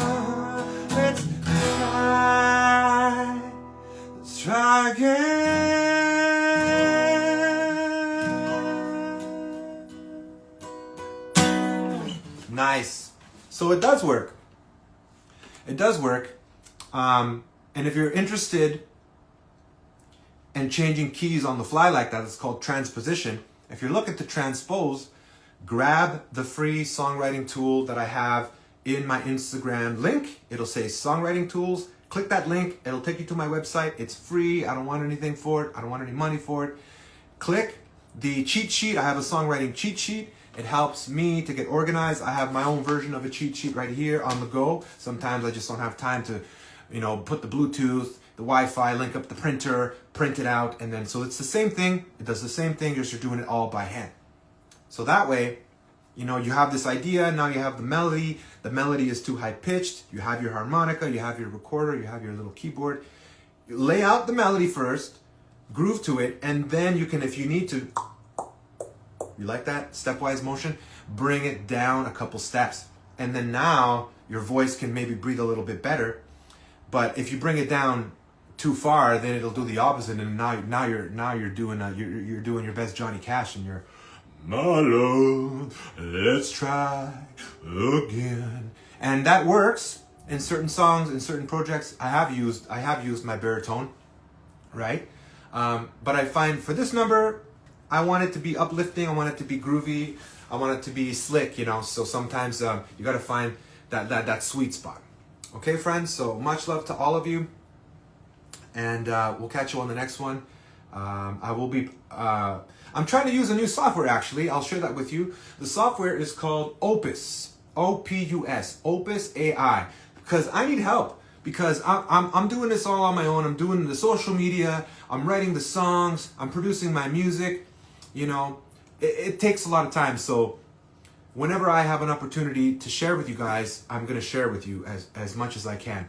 let's try again. Nice. So it does work. And if you're interested and changing keys on the fly like that, it's called transposition. If you're looking to transpose, grab the free songwriting tool that I have in my Instagram link. It'll say songwriting tools. Click that link. It'll take you to my website. It's free. I don't want anything for it. I don't want any money for it. Click the cheat sheet, I have a songwriting cheat sheet. It helps me to get organized. I have my own version of a cheat sheet right here on the go. Sometimes I just don't have time to, put the Bluetooth, the Wi-Fi, link up the printer, print it out, and then, so it's the same thing. It does the same thing, just you're doing it all by hand. So that way, you have this idea, now you have the melody. The melody is too high-pitched. You have your harmonica, you have your recorder, you have your little keyboard. You lay out the melody first, groove to it, and then you can, if you need to, you like that stepwise motion? Bring it down a couple steps. And then now your voice can maybe breathe a little bit better. But if you bring it down too far, then it'll do the opposite. And now you're doing you're doing your best Johnny Cash, and you're, my love, let's try again. And that works in certain songs, in certain projects. I have used my baritone, right? But I find for this number, I want it to be uplifting. I want it to be groovy. I want it to be slick, So sometimes you got to find that sweet spot. Okay, friends. So much love to all of you, and we'll catch you on the next one. I will be. I'm trying to use a new software. Actually, I'll share that with you. The software is called Opus. Opus. Opus AI. Because I need help. Because I'm doing this all on my own. I'm doing the social media. I'm writing the songs. I'm producing my music. It takes a lot of time. So whenever I have an opportunity to share with you guys, I'm going to share with you as much as I can.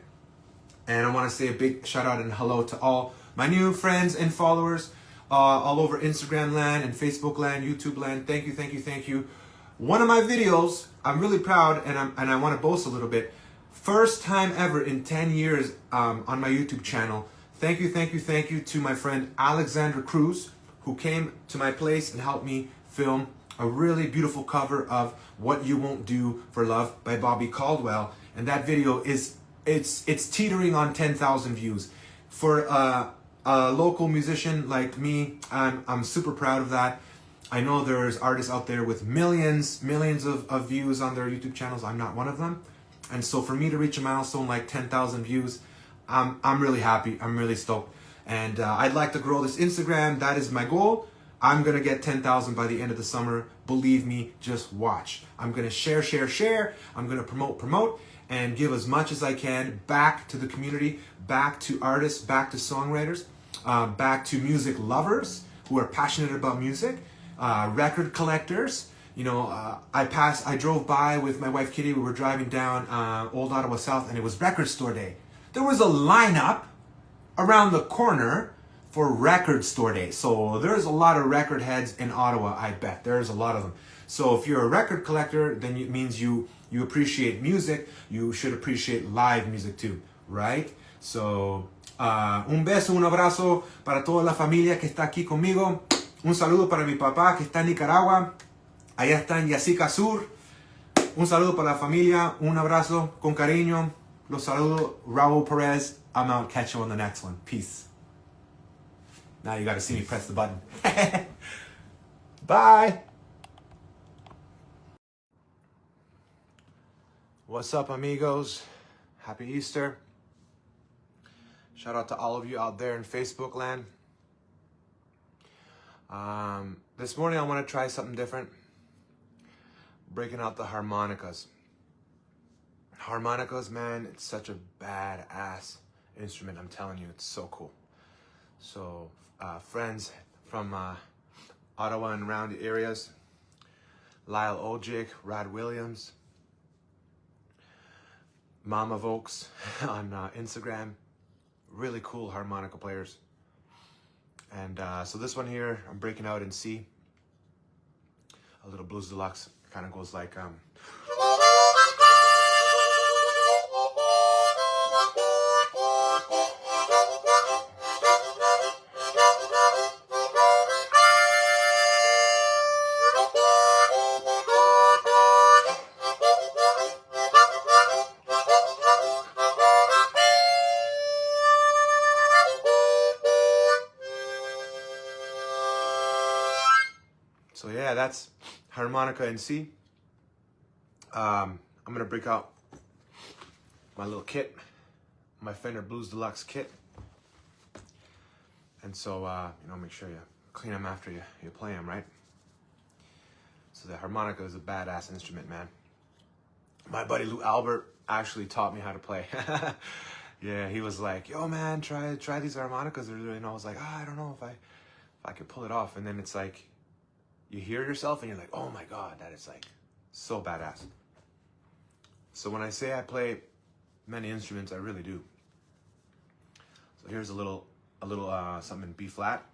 And I want to say a big shout out and hello to all my new friends and followers all over Instagram land and Facebook land, YouTube land. Thank you, thank you, thank you. One of my videos, I'm really proud, and I want to boast a little bit. First time ever in 10 years on my YouTube channel. Thank you, thank you, thank you to my friend Alexandra Cruz, who came to my place and helped me film a really beautiful cover of What You Won't Do for Love by Bobby Caldwell. And that video it's teetering on 10,000 views. For a local musician like me, I'm super proud of that. I know there's artists out there with millions of views on their YouTube channels. I'm not one of them. And so for me to reach a milestone like 10,000 views, I'm really happy. I'm really stoked. And I'd like to grow this Instagram. That is my goal. I'm going to get 10,000 by the end of the summer. Believe me, just watch. I'm going to share. I'm going to promote, and give as much as I can back to the community, back to artists, back to songwriters, back to music lovers who are passionate about music, record collectors. I drove by with my wife Kitty. We were driving down Old Ottawa South, and it was record store day. There was a lineup around the corner for record store day. So there's a lot of record heads in Ottawa, I bet. There's a lot of them. So if you're a record collector, then it means you appreciate music. You should appreciate live music too, right? So, un beso, un abrazo para toda la familia que está aquí conmigo. Un saludo para mi papá que está en Nicaragua. Allá está en Yacica Sur. Un saludo para la familia. Un abrazo con cariño. Los saludo, Raul Perez. I'm out. Catch you on the next one. Peace. Now you got to see me press the button. Bye. What's up, amigos? Happy Easter. Shout out to all of you out there in Facebook land. This morning I want to try something different. Breaking out the harmonicas. Harmonicas, man, it's such a badass instrument. I'm telling you, it's so cool. So, friends from Ottawa and around the areas, Lyle Ojic, Rod Williams, Mama Vokes on Instagram, really cool harmonica players. And so this one here, I'm breaking out in C, a little blues deluxe. Kind of goes like so yeah, that's harmonica in C. I'm gonna break out my little kit, my Fender Blues Deluxe kit. And so, make sure you clean them after you play them, right? So the harmonica is a badass instrument, man. My buddy Lou Albert actually taught me how to play. Yeah, he was like, yo man, try these harmonicas. And I was like, I don't know if I could pull it off. And then it's like, you hear yourself and you're like, oh my God, that is like so badass. So when I say I play many instruments, I really do. So here's a little something in B flat.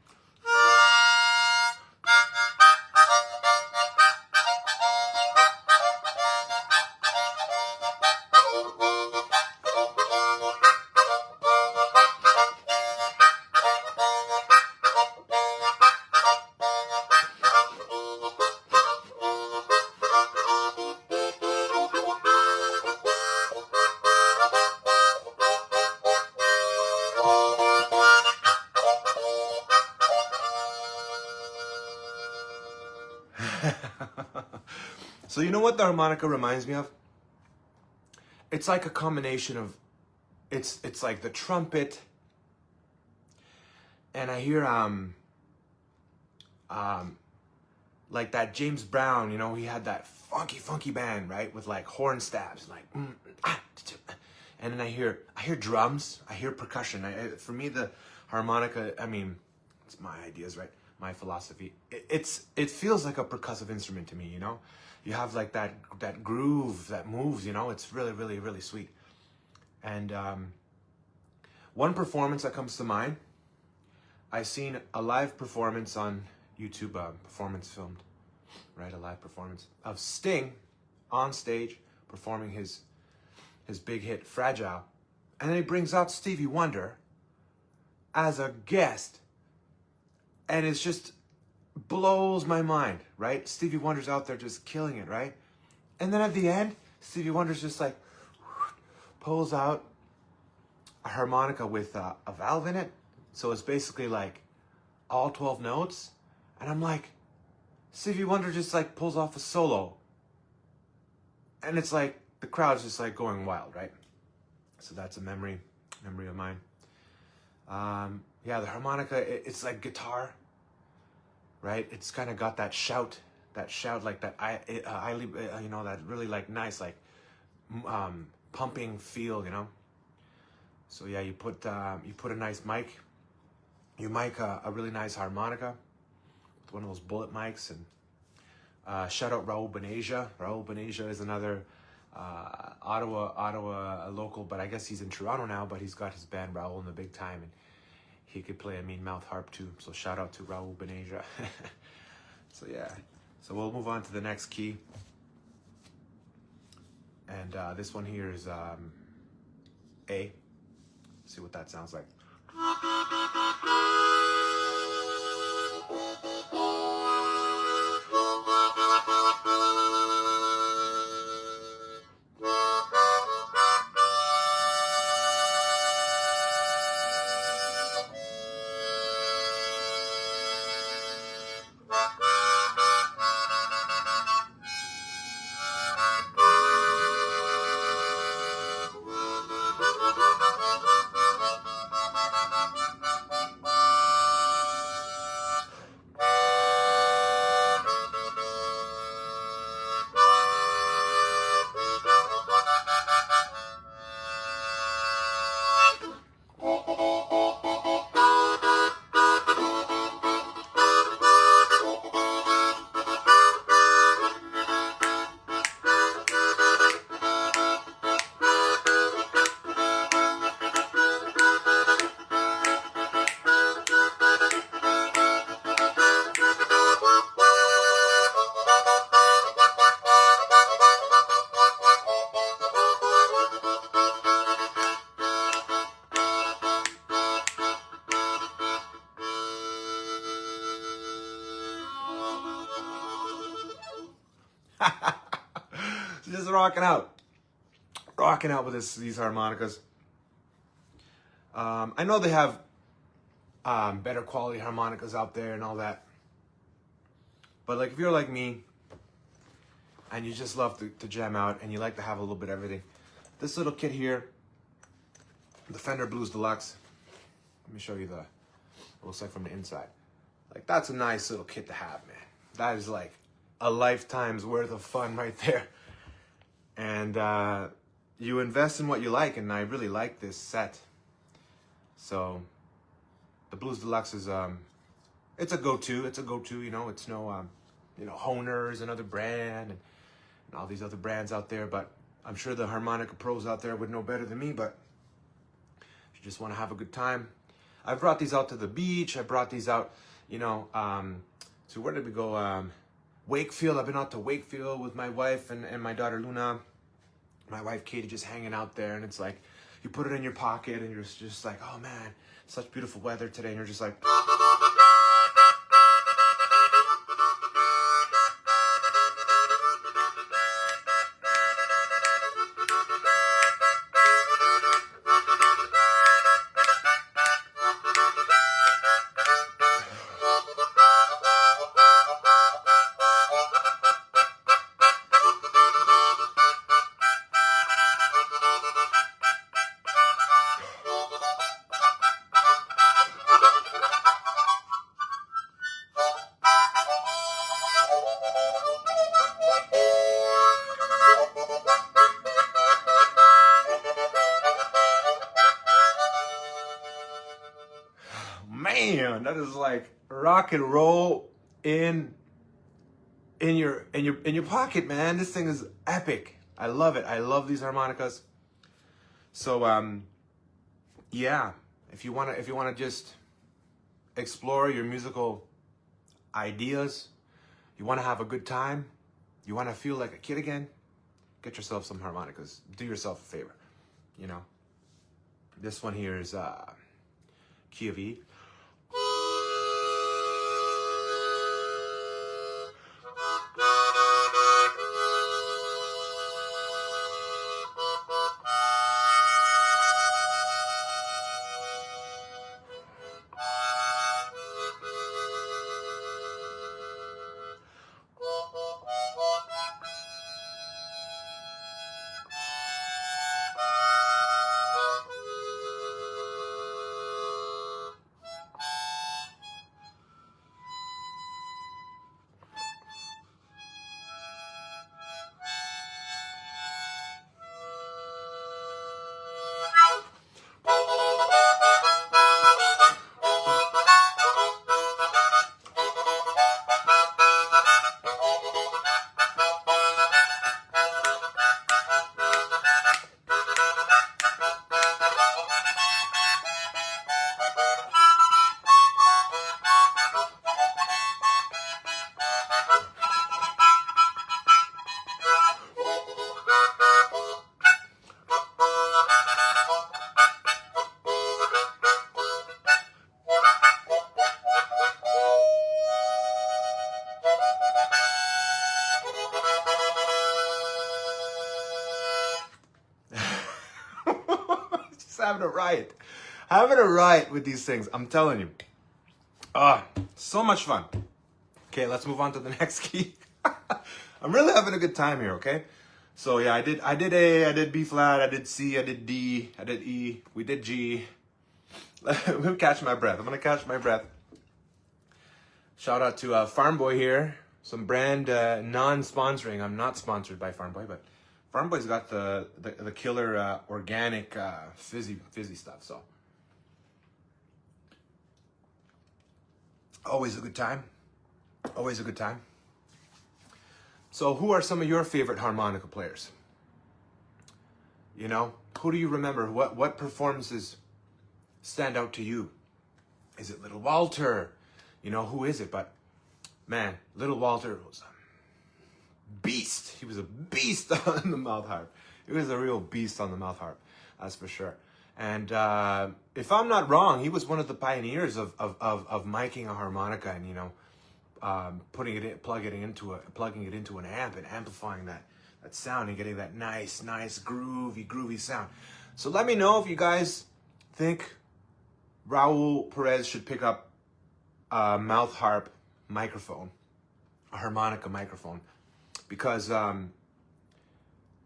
So you know what the harmonica reminds me of? It's like a combination of, it's like the trumpet, and I hear like that James Brown, you know, he had that funky band, right, with like horn stabs, like, and then I hear drums, I hear percussion. For me, the harmonica, I mean, it's my ideas, right? My philosophy. It feels like a percussive instrument to me, you know. You have like that groove that moves, you know. It's really sweet. And one performance that comes to mind, I seen a live performance on YouTube, performance filmed, right? A live performance of Sting on stage performing his big hit Fragile, and then he brings out Stevie Wonder as a guest. And it's just blows my mind, right? Stevie Wonder's out there just killing it, right? And then at the end, Stevie Wonder's just like pulls out a harmonica with a valve in it. So it's basically like all 12 notes. And I'm like, Stevie Wonder just like pulls off a solo. And it's like the crowd's just like going wild, right? So that's a memory of mine. Yeah, the harmonica, it's like guitar, right? It's kind of got that shout, like that, you know, that really like nice, like pumping feel, you know? So yeah, you put a nice mic, you mic a really nice harmonica with one of those bullet mics, and shout out Raul Benasia. Raul Benasia is another Ottawa local, but I guess he's in Toronto now, but he's got his band Raul in the Big Time, and he could play a mean mouth harp too. So shout out to Raul Benasia. So yeah, so we'll move on to the next key. And this one here is A. See what that sounds like. Just rocking out with these harmonicas. I know they have better quality harmonicas out there and all that, but like if you're like me and you just love to jam out and you like to have a little bit of everything, this little kit here, the Fender Blues Deluxe. Let me show you it looks like from the inside. Like, that's a nice little kit to have, man. That is like a lifetime's worth of fun right there. And you invest in what you like, and I really like this set. So the Blues Deluxe is it's a go-to. It's a go-to. You know, it's no Honer is another brand, and all these other brands out there. But I'm sure the harmonica pros out there would know better than me. But if you just want to have a good time, I brought these out to the beach. I brought these out, so where did we go? Wakefield. I've been out to Wakefield with my wife and my daughter Luna. My wife Katie just hanging out there, and it's like you put it in your pocket, and you're just like, oh man, such beautiful weather today, and you're just like. Man, that is like rock and roll in your pocket, man. This thing is epic. I love it. I love these harmonicas. So yeah, if you wanna just explore your musical ideas, you wanna have a good time, you wanna feel like a kid again, get yourself some harmonicas. Do yourself a favor, This one here is Key of E. Having a riot with these things, I'm telling you. So much fun. Okay, let's move on to the next key. I'm really having a good time here, okay? So yeah, I did A, I did B flat, I did C, I did D, I did E, we did G. I'm gonna catch my breath. Shout out to Farm Boy here. Some brand non-sponsoring. I'm not sponsored by Farm Boy, but Farm Boy's got the killer organic fizzy stuff. So always a good time. Always a good time. So who are some of your favorite harmonica players? Who do you remember? What performances stand out to you? Is it Little Walter? Who is it? But man, Little Walter was a beast. He was a beast on the mouth harp. He was a real beast on the mouth harp, that's for sure. And if I'm not wrong, he was one of the pioneers of miking a harmonica and plugging it into an amp and amplifying that sound and getting that nice groovy sound. So let me know if you guys think Raul Perez should pick up a mouth harp microphone, a harmonica microphone, because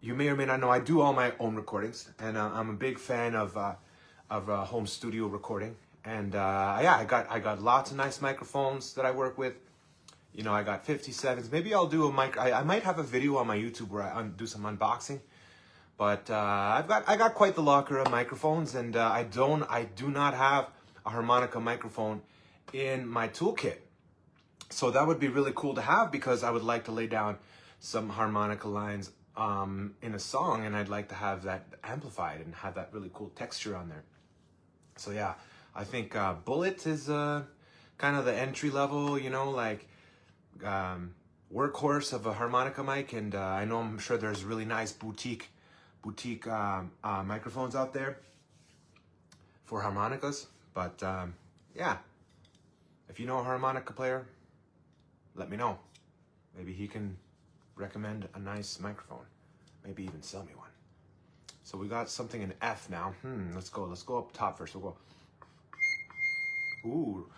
you may or may not know I do all my own recordings, and I'm a big fan of home studio recording, And yeah, I got lots of nice microphones that I work with. You know, I got 57s. Maybe I'll do a I might have a video on my YouTube where I do some unboxing. But I got quite the locker of microphones, and I do not have a harmonica microphone in my toolkit. So that would be really cool to have, because I would like to lay down some harmonica lines in a song, and I'd like to have that amplified and have that really cool texture on there. So yeah, I think Bullet is kind of the entry level, you know, like workhorse of a harmonica mic. And I'm sure there's really nice boutique microphones out there for harmonicas. But yeah, if you know a harmonica player, let me know. Maybe he can recommend a nice microphone. Maybe even sell me one. So we got something in F now. Let's go up top first. We'll go. Ooh.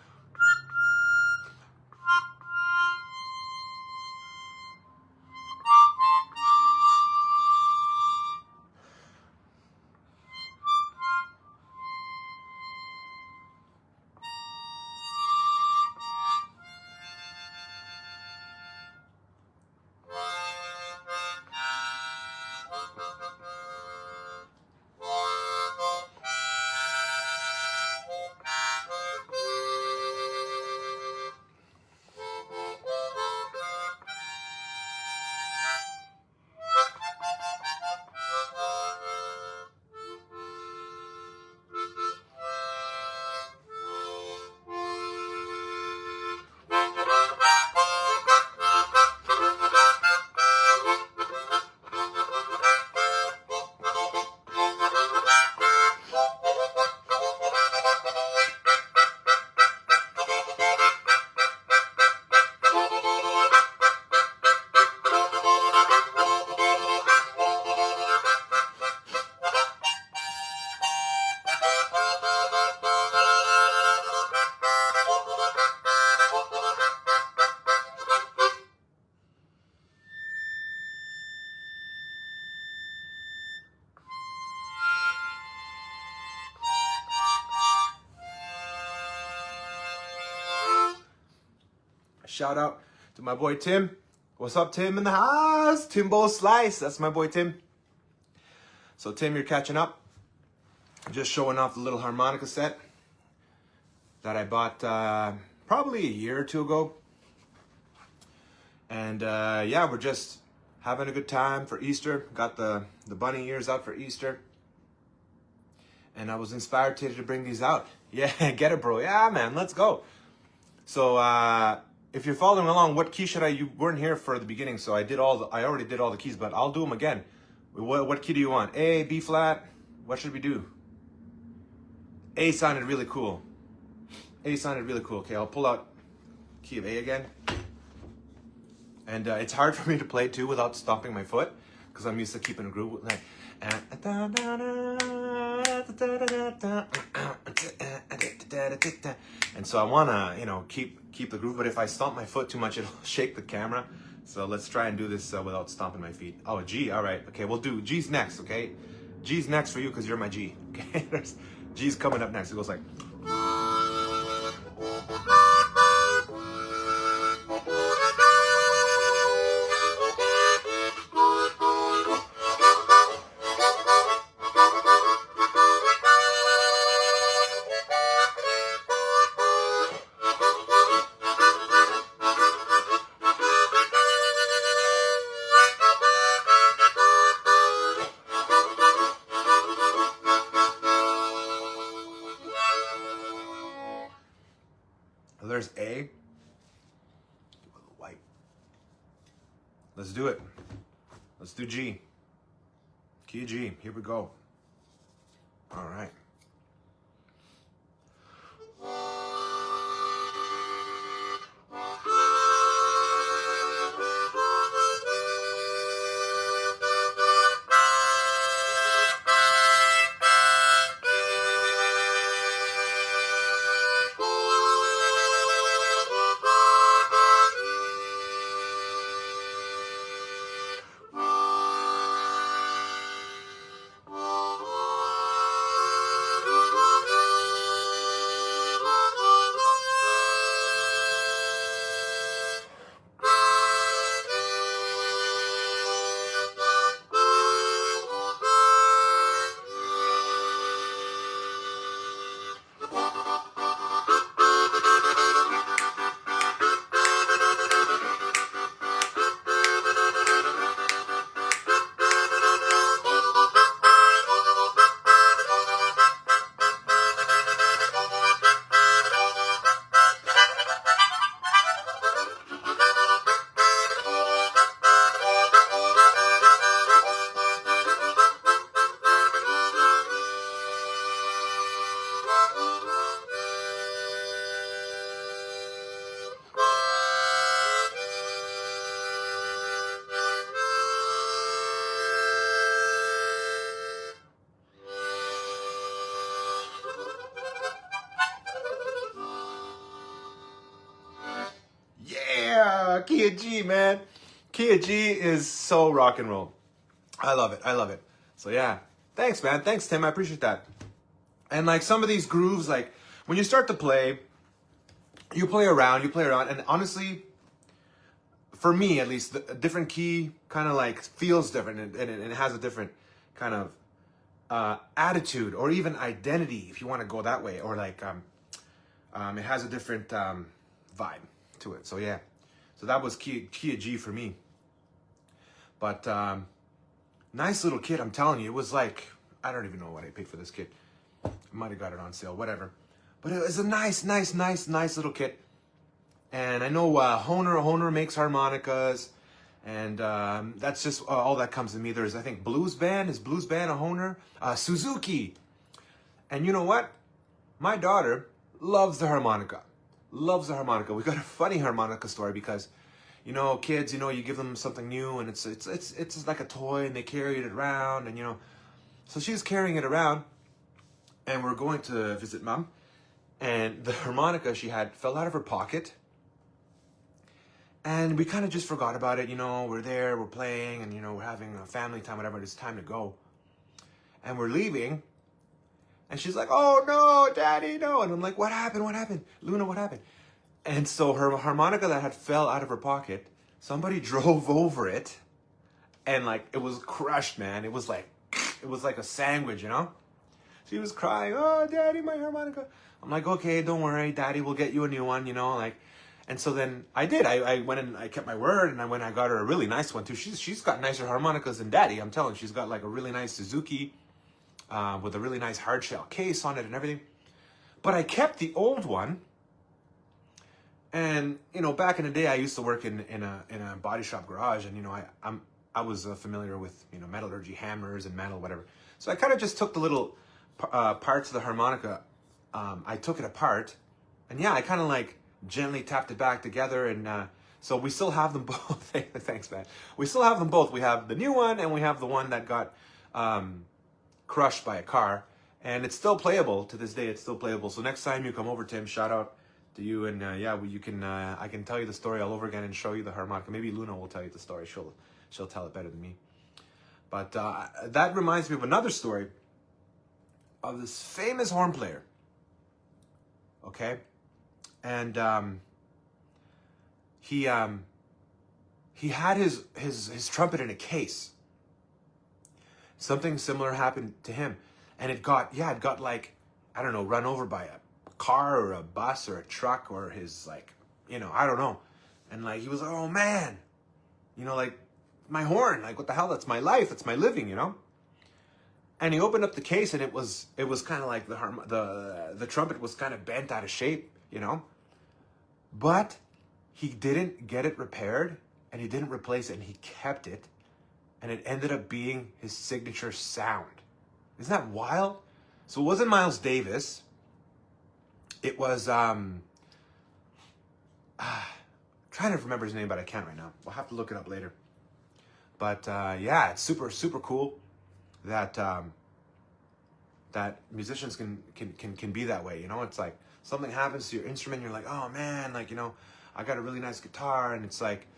Shout out to my boy Tim. What's up, Tim in the house? Timbo Slice. That's my boy Tim. So Tim, you're catching up. Just showing off the little harmonica set that I bought probably a year or two ago. And yeah, we're just having a good time for Easter. Got the bunny ears out for Easter. And I was inspired today to bring these out. Yeah, get it, bro. Yeah, man, let's go. So if you're following along, what key should you weren't here for the beginning, so I already did all the keys, but I'll do them again. What key do you want? A, B flat? What should we do? A sounded really cool. A sounded really cool. Okay, I'll pull out key of A again. And it's hard for me to play too without stomping my foot, because I'm used to keeping a groove. Like, and so I wanna, keep the groove. But if I stomp my foot too much, it'll shake the camera. So let's try and do this without stomping my feet. Oh, a G. All right. Okay, we'll do G's next. Okay, G's next for you because you're my G. Okay, G's coming up next. It goes like. There's A. White. Let's do it. Let's do G. Key G. Here we go. All right. Key of G, man. Key of G is so rock and roll. I love it. I love it. So yeah, thanks, man. Thanks, Tim. I appreciate that. And like some of these grooves, like when you start to play, you play around, and honestly, for me at least, a different key kind of like feels different, and it has a different kind of attitude or even identity, if you want to go that way, or like it has a different vibe to it. So yeah, so that was key of G for me. But nice little kit, I'm telling you. It was like, I don't even know what I paid for this kit. I might have got it on sale, whatever. But it was a nice little kit. And I know Honer makes harmonicas, and that's just all that comes to me. There's, I think, Blues Band. Is Blues Band a Honer? Suzuki. And you know what? My daughter loves the harmonica. Loves the harmonica. We got a funny harmonica story because, you know, kids, you know, you give them something new and it's like a toy and they carry it around, and you know, so she's carrying it around, and we're going to visit mom, and the harmonica she had fell out of her pocket, and we kind of just forgot about it. You know, we're there, we're playing, and you know, we're having a family time, whatever. It's time to go, and we're leaving, and she's like, "Oh no, Daddy, no!" And I'm like, "What happened? What happened, Luna? What happened?" And so her harmonica that had fell out of her pocket, somebody drove over it, and like it was crushed, man. It was like a sandwich, you know? She was crying, "Oh, Daddy, my harmonica." I'm like, "Okay, don't worry, Daddy, we'll get you a new one," you know, like. And so then I did. I went and I kept my word, and I got her a really nice one too. She's got nicer harmonicas than Daddy. I'm telling you, she's got like a really nice Suzuki with a really nice hard shell case on it and everything. But I kept the old one. And you know, back in the day, I used to work in a body shop garage, and you know, I was familiar with, you know, metallurgy, hammers and metal, whatever. So I kind of just took the little parts of the harmonica. I took it apart, and yeah, I kind of like gently tapped it back together, and so we still have them both. Thanks, man. We still have them both. We have the new one, and we have the one that got crushed by a car, and it's still playable to this day. It's still playable. So next time you come over, Tim, shout out to you, and yeah, you can. I can tell you the story all over again and show you the harmonica. Maybe Luna will tell you the story. She'll tell it better than me. But that reminds me of another story of this famous horn player. Okay, and he had his trumpet in a case. Something similar happened to him, and it got like, I don't know, run over by a car or a bus or a truck, or his, like, you know, I don't know. And like, he was like, "Oh man, you know, like, my horn, like, what the hell, that's my life, that's my living, you know." And he opened up the case, and it was kind of like the trumpet was kind of bent out of shape, you know. But he didn't get it repaired, and he didn't replace it, and he kept it, and it ended up being his signature sound. Isn't that wild? So it wasn't Miles Davis. It was, trying to remember his name, but I can't right now. We'll have to look it up later. But yeah, it's super, super cool that that musicians can be that way. You know, it's like something happens to your instrument, and you're like, "Oh man, like, you know, I got a really nice guitar," and it's like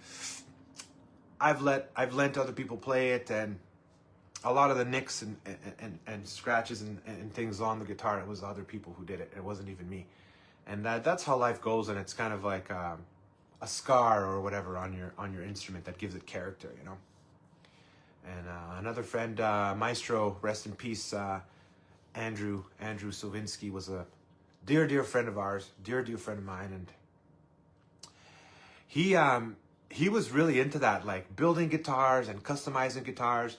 I've lent other people play it, and a lot of the nicks and scratches and things on the guitar, it was other people who did it. It wasn't even me. And that's how life goes, and it's kind of like a scar or whatever on your instrument that gives it character, you know. And another friend, Maestro, rest in peace, Andrew Sovinsky, was a dear friend of ours, dear friend of mine, and he was really into that, like building guitars and customizing guitars.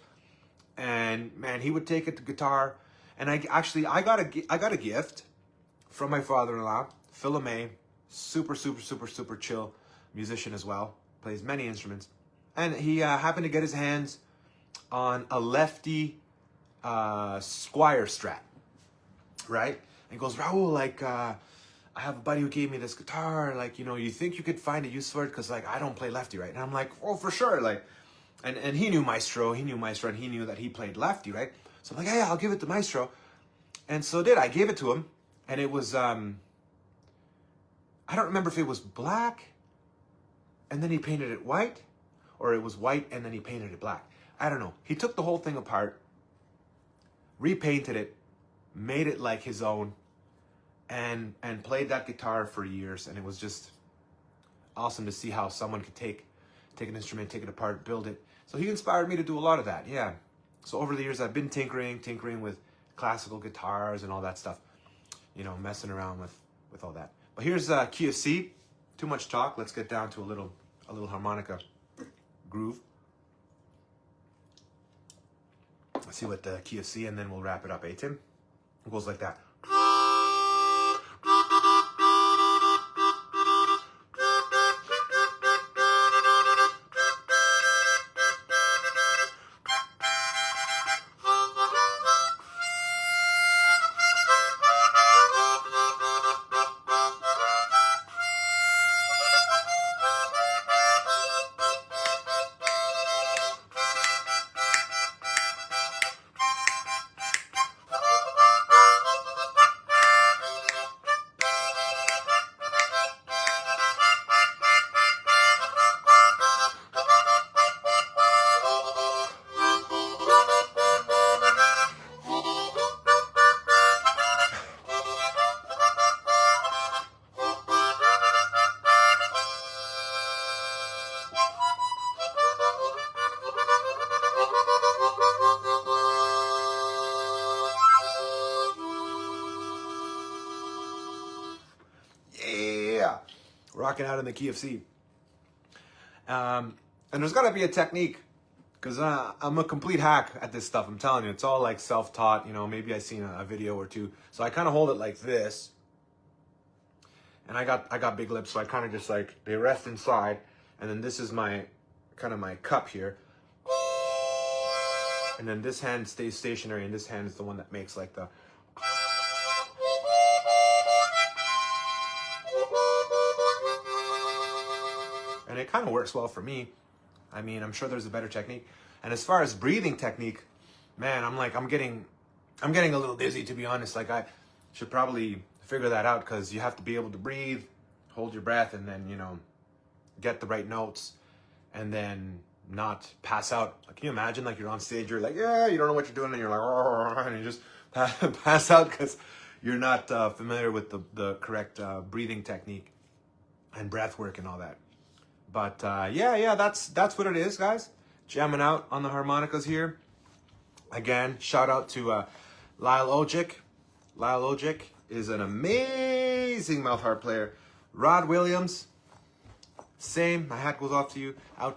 And man, he would take it to guitar, and I got a gift from my father-in-law, Phil May, super chill musician as well, plays many instruments, and he happened to get his hands on a lefty Squire Strat, right? And he goes, "Raul, like, I have a buddy who gave me this guitar, like, you know, you think you could find a use for it? Because like, I don't play lefty, right?" And I'm like, "Oh, for sure," like. And he knew Maestro, and he knew that he played lefty, right? So I'm like, "Hey, I'll give it to Maestro." And so I gave it to him, and it was, I don't remember if it was black and then he painted it white, or it was white and then he painted it black. I don't know. He took the whole thing apart, repainted it, made it like his own, and played that guitar for years. And it was just awesome to see how someone could take an instrument, take it apart, build it. So he inspired me to do a lot of that, yeah. So over the years, I've been tinkering with classical guitars and all that stuff, you know, messing around with all that. But here's key of C. Too much talk. Let's get down to a little harmonica groove. Let's see what the key of C, and then we'll wrap it up, eh, Tim? It goes like that. Yeah, rocking out in the key of C. And there's got to be a technique, because I'm a complete hack at this stuff. I'm telling you, it's all like self-taught. You know, maybe I've seen a video or two. So I kind of hold it like this, and I got big lips, so I kind of just like, they rest inside, and then this is my kind of my cup here, and then this hand stays stationary, and this hand is the one that makes like the. And it kind of works well for me. I mean, I'm sure there's a better technique. And as far as breathing technique, man, I'm getting a little dizzy, to be honest. Like, I should probably figure that out, because you have to be able to breathe, hold your breath, and then, you know, get the right notes, and then not pass out. Like, can you imagine, like, you're on stage, you're like, yeah, you don't know what you're doing, and you're like, and you just pass out because you're not familiar with the correct breathing technique and breath work and all that. But yeah, that's what it is, guys. Jamming out on the harmonicas here. Again, shout out to Lyle Ojic. Lyle Ojic is an amazing mouth harp player. Rod Williams, same. My hat goes off to you. I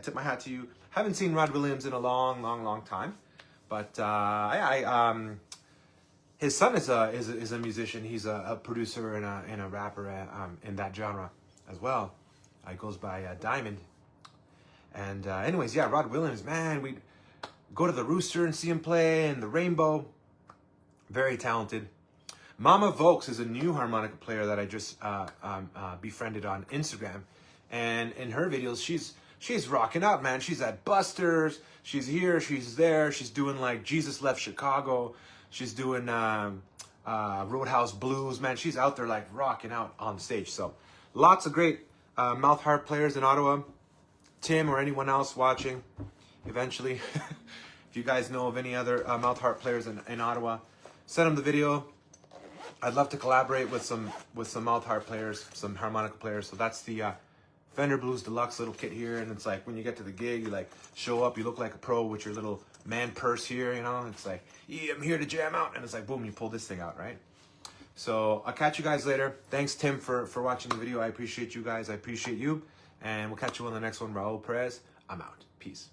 tip my hat to you. Haven't seen Rod Williams in a long time. But his son is a musician. He's a producer and a rapper in that genre as well. He goes by Diamond. And anyways, yeah, Rod Williams, man, we'd go to the Rooster and see him play, and the Rainbow. Very talented. Mama Vokes is a new harmonica player that I just befriended on Instagram. And in her videos, she's rocking out, man. She's at Buster's. She's here, she's there. She's doing like Jesus Left Chicago. She's doing Roadhouse Blues, man. She's out there like rocking out on stage. So lots of great mouth harp players in Ottawa. Tim or anyone else watching eventually, if you guys know of any other mouth harp players in Ottawa, send them the video. I'd love to collaborate with some mouth harp players, some harmonica players. So that's the Fender Blues Deluxe little kit here, and it's like when you get to the gig, you like show up, you look like a pro with your little man purse here, you know. It's like, yeah, I'm here to jam out, and it's like boom, you pull this thing out, right? So I'll catch you guys later. Thanks, Tim, for watching the video. I appreciate you guys. I appreciate you. And we'll catch you on the next one. Raul Perez, I'm out. Peace.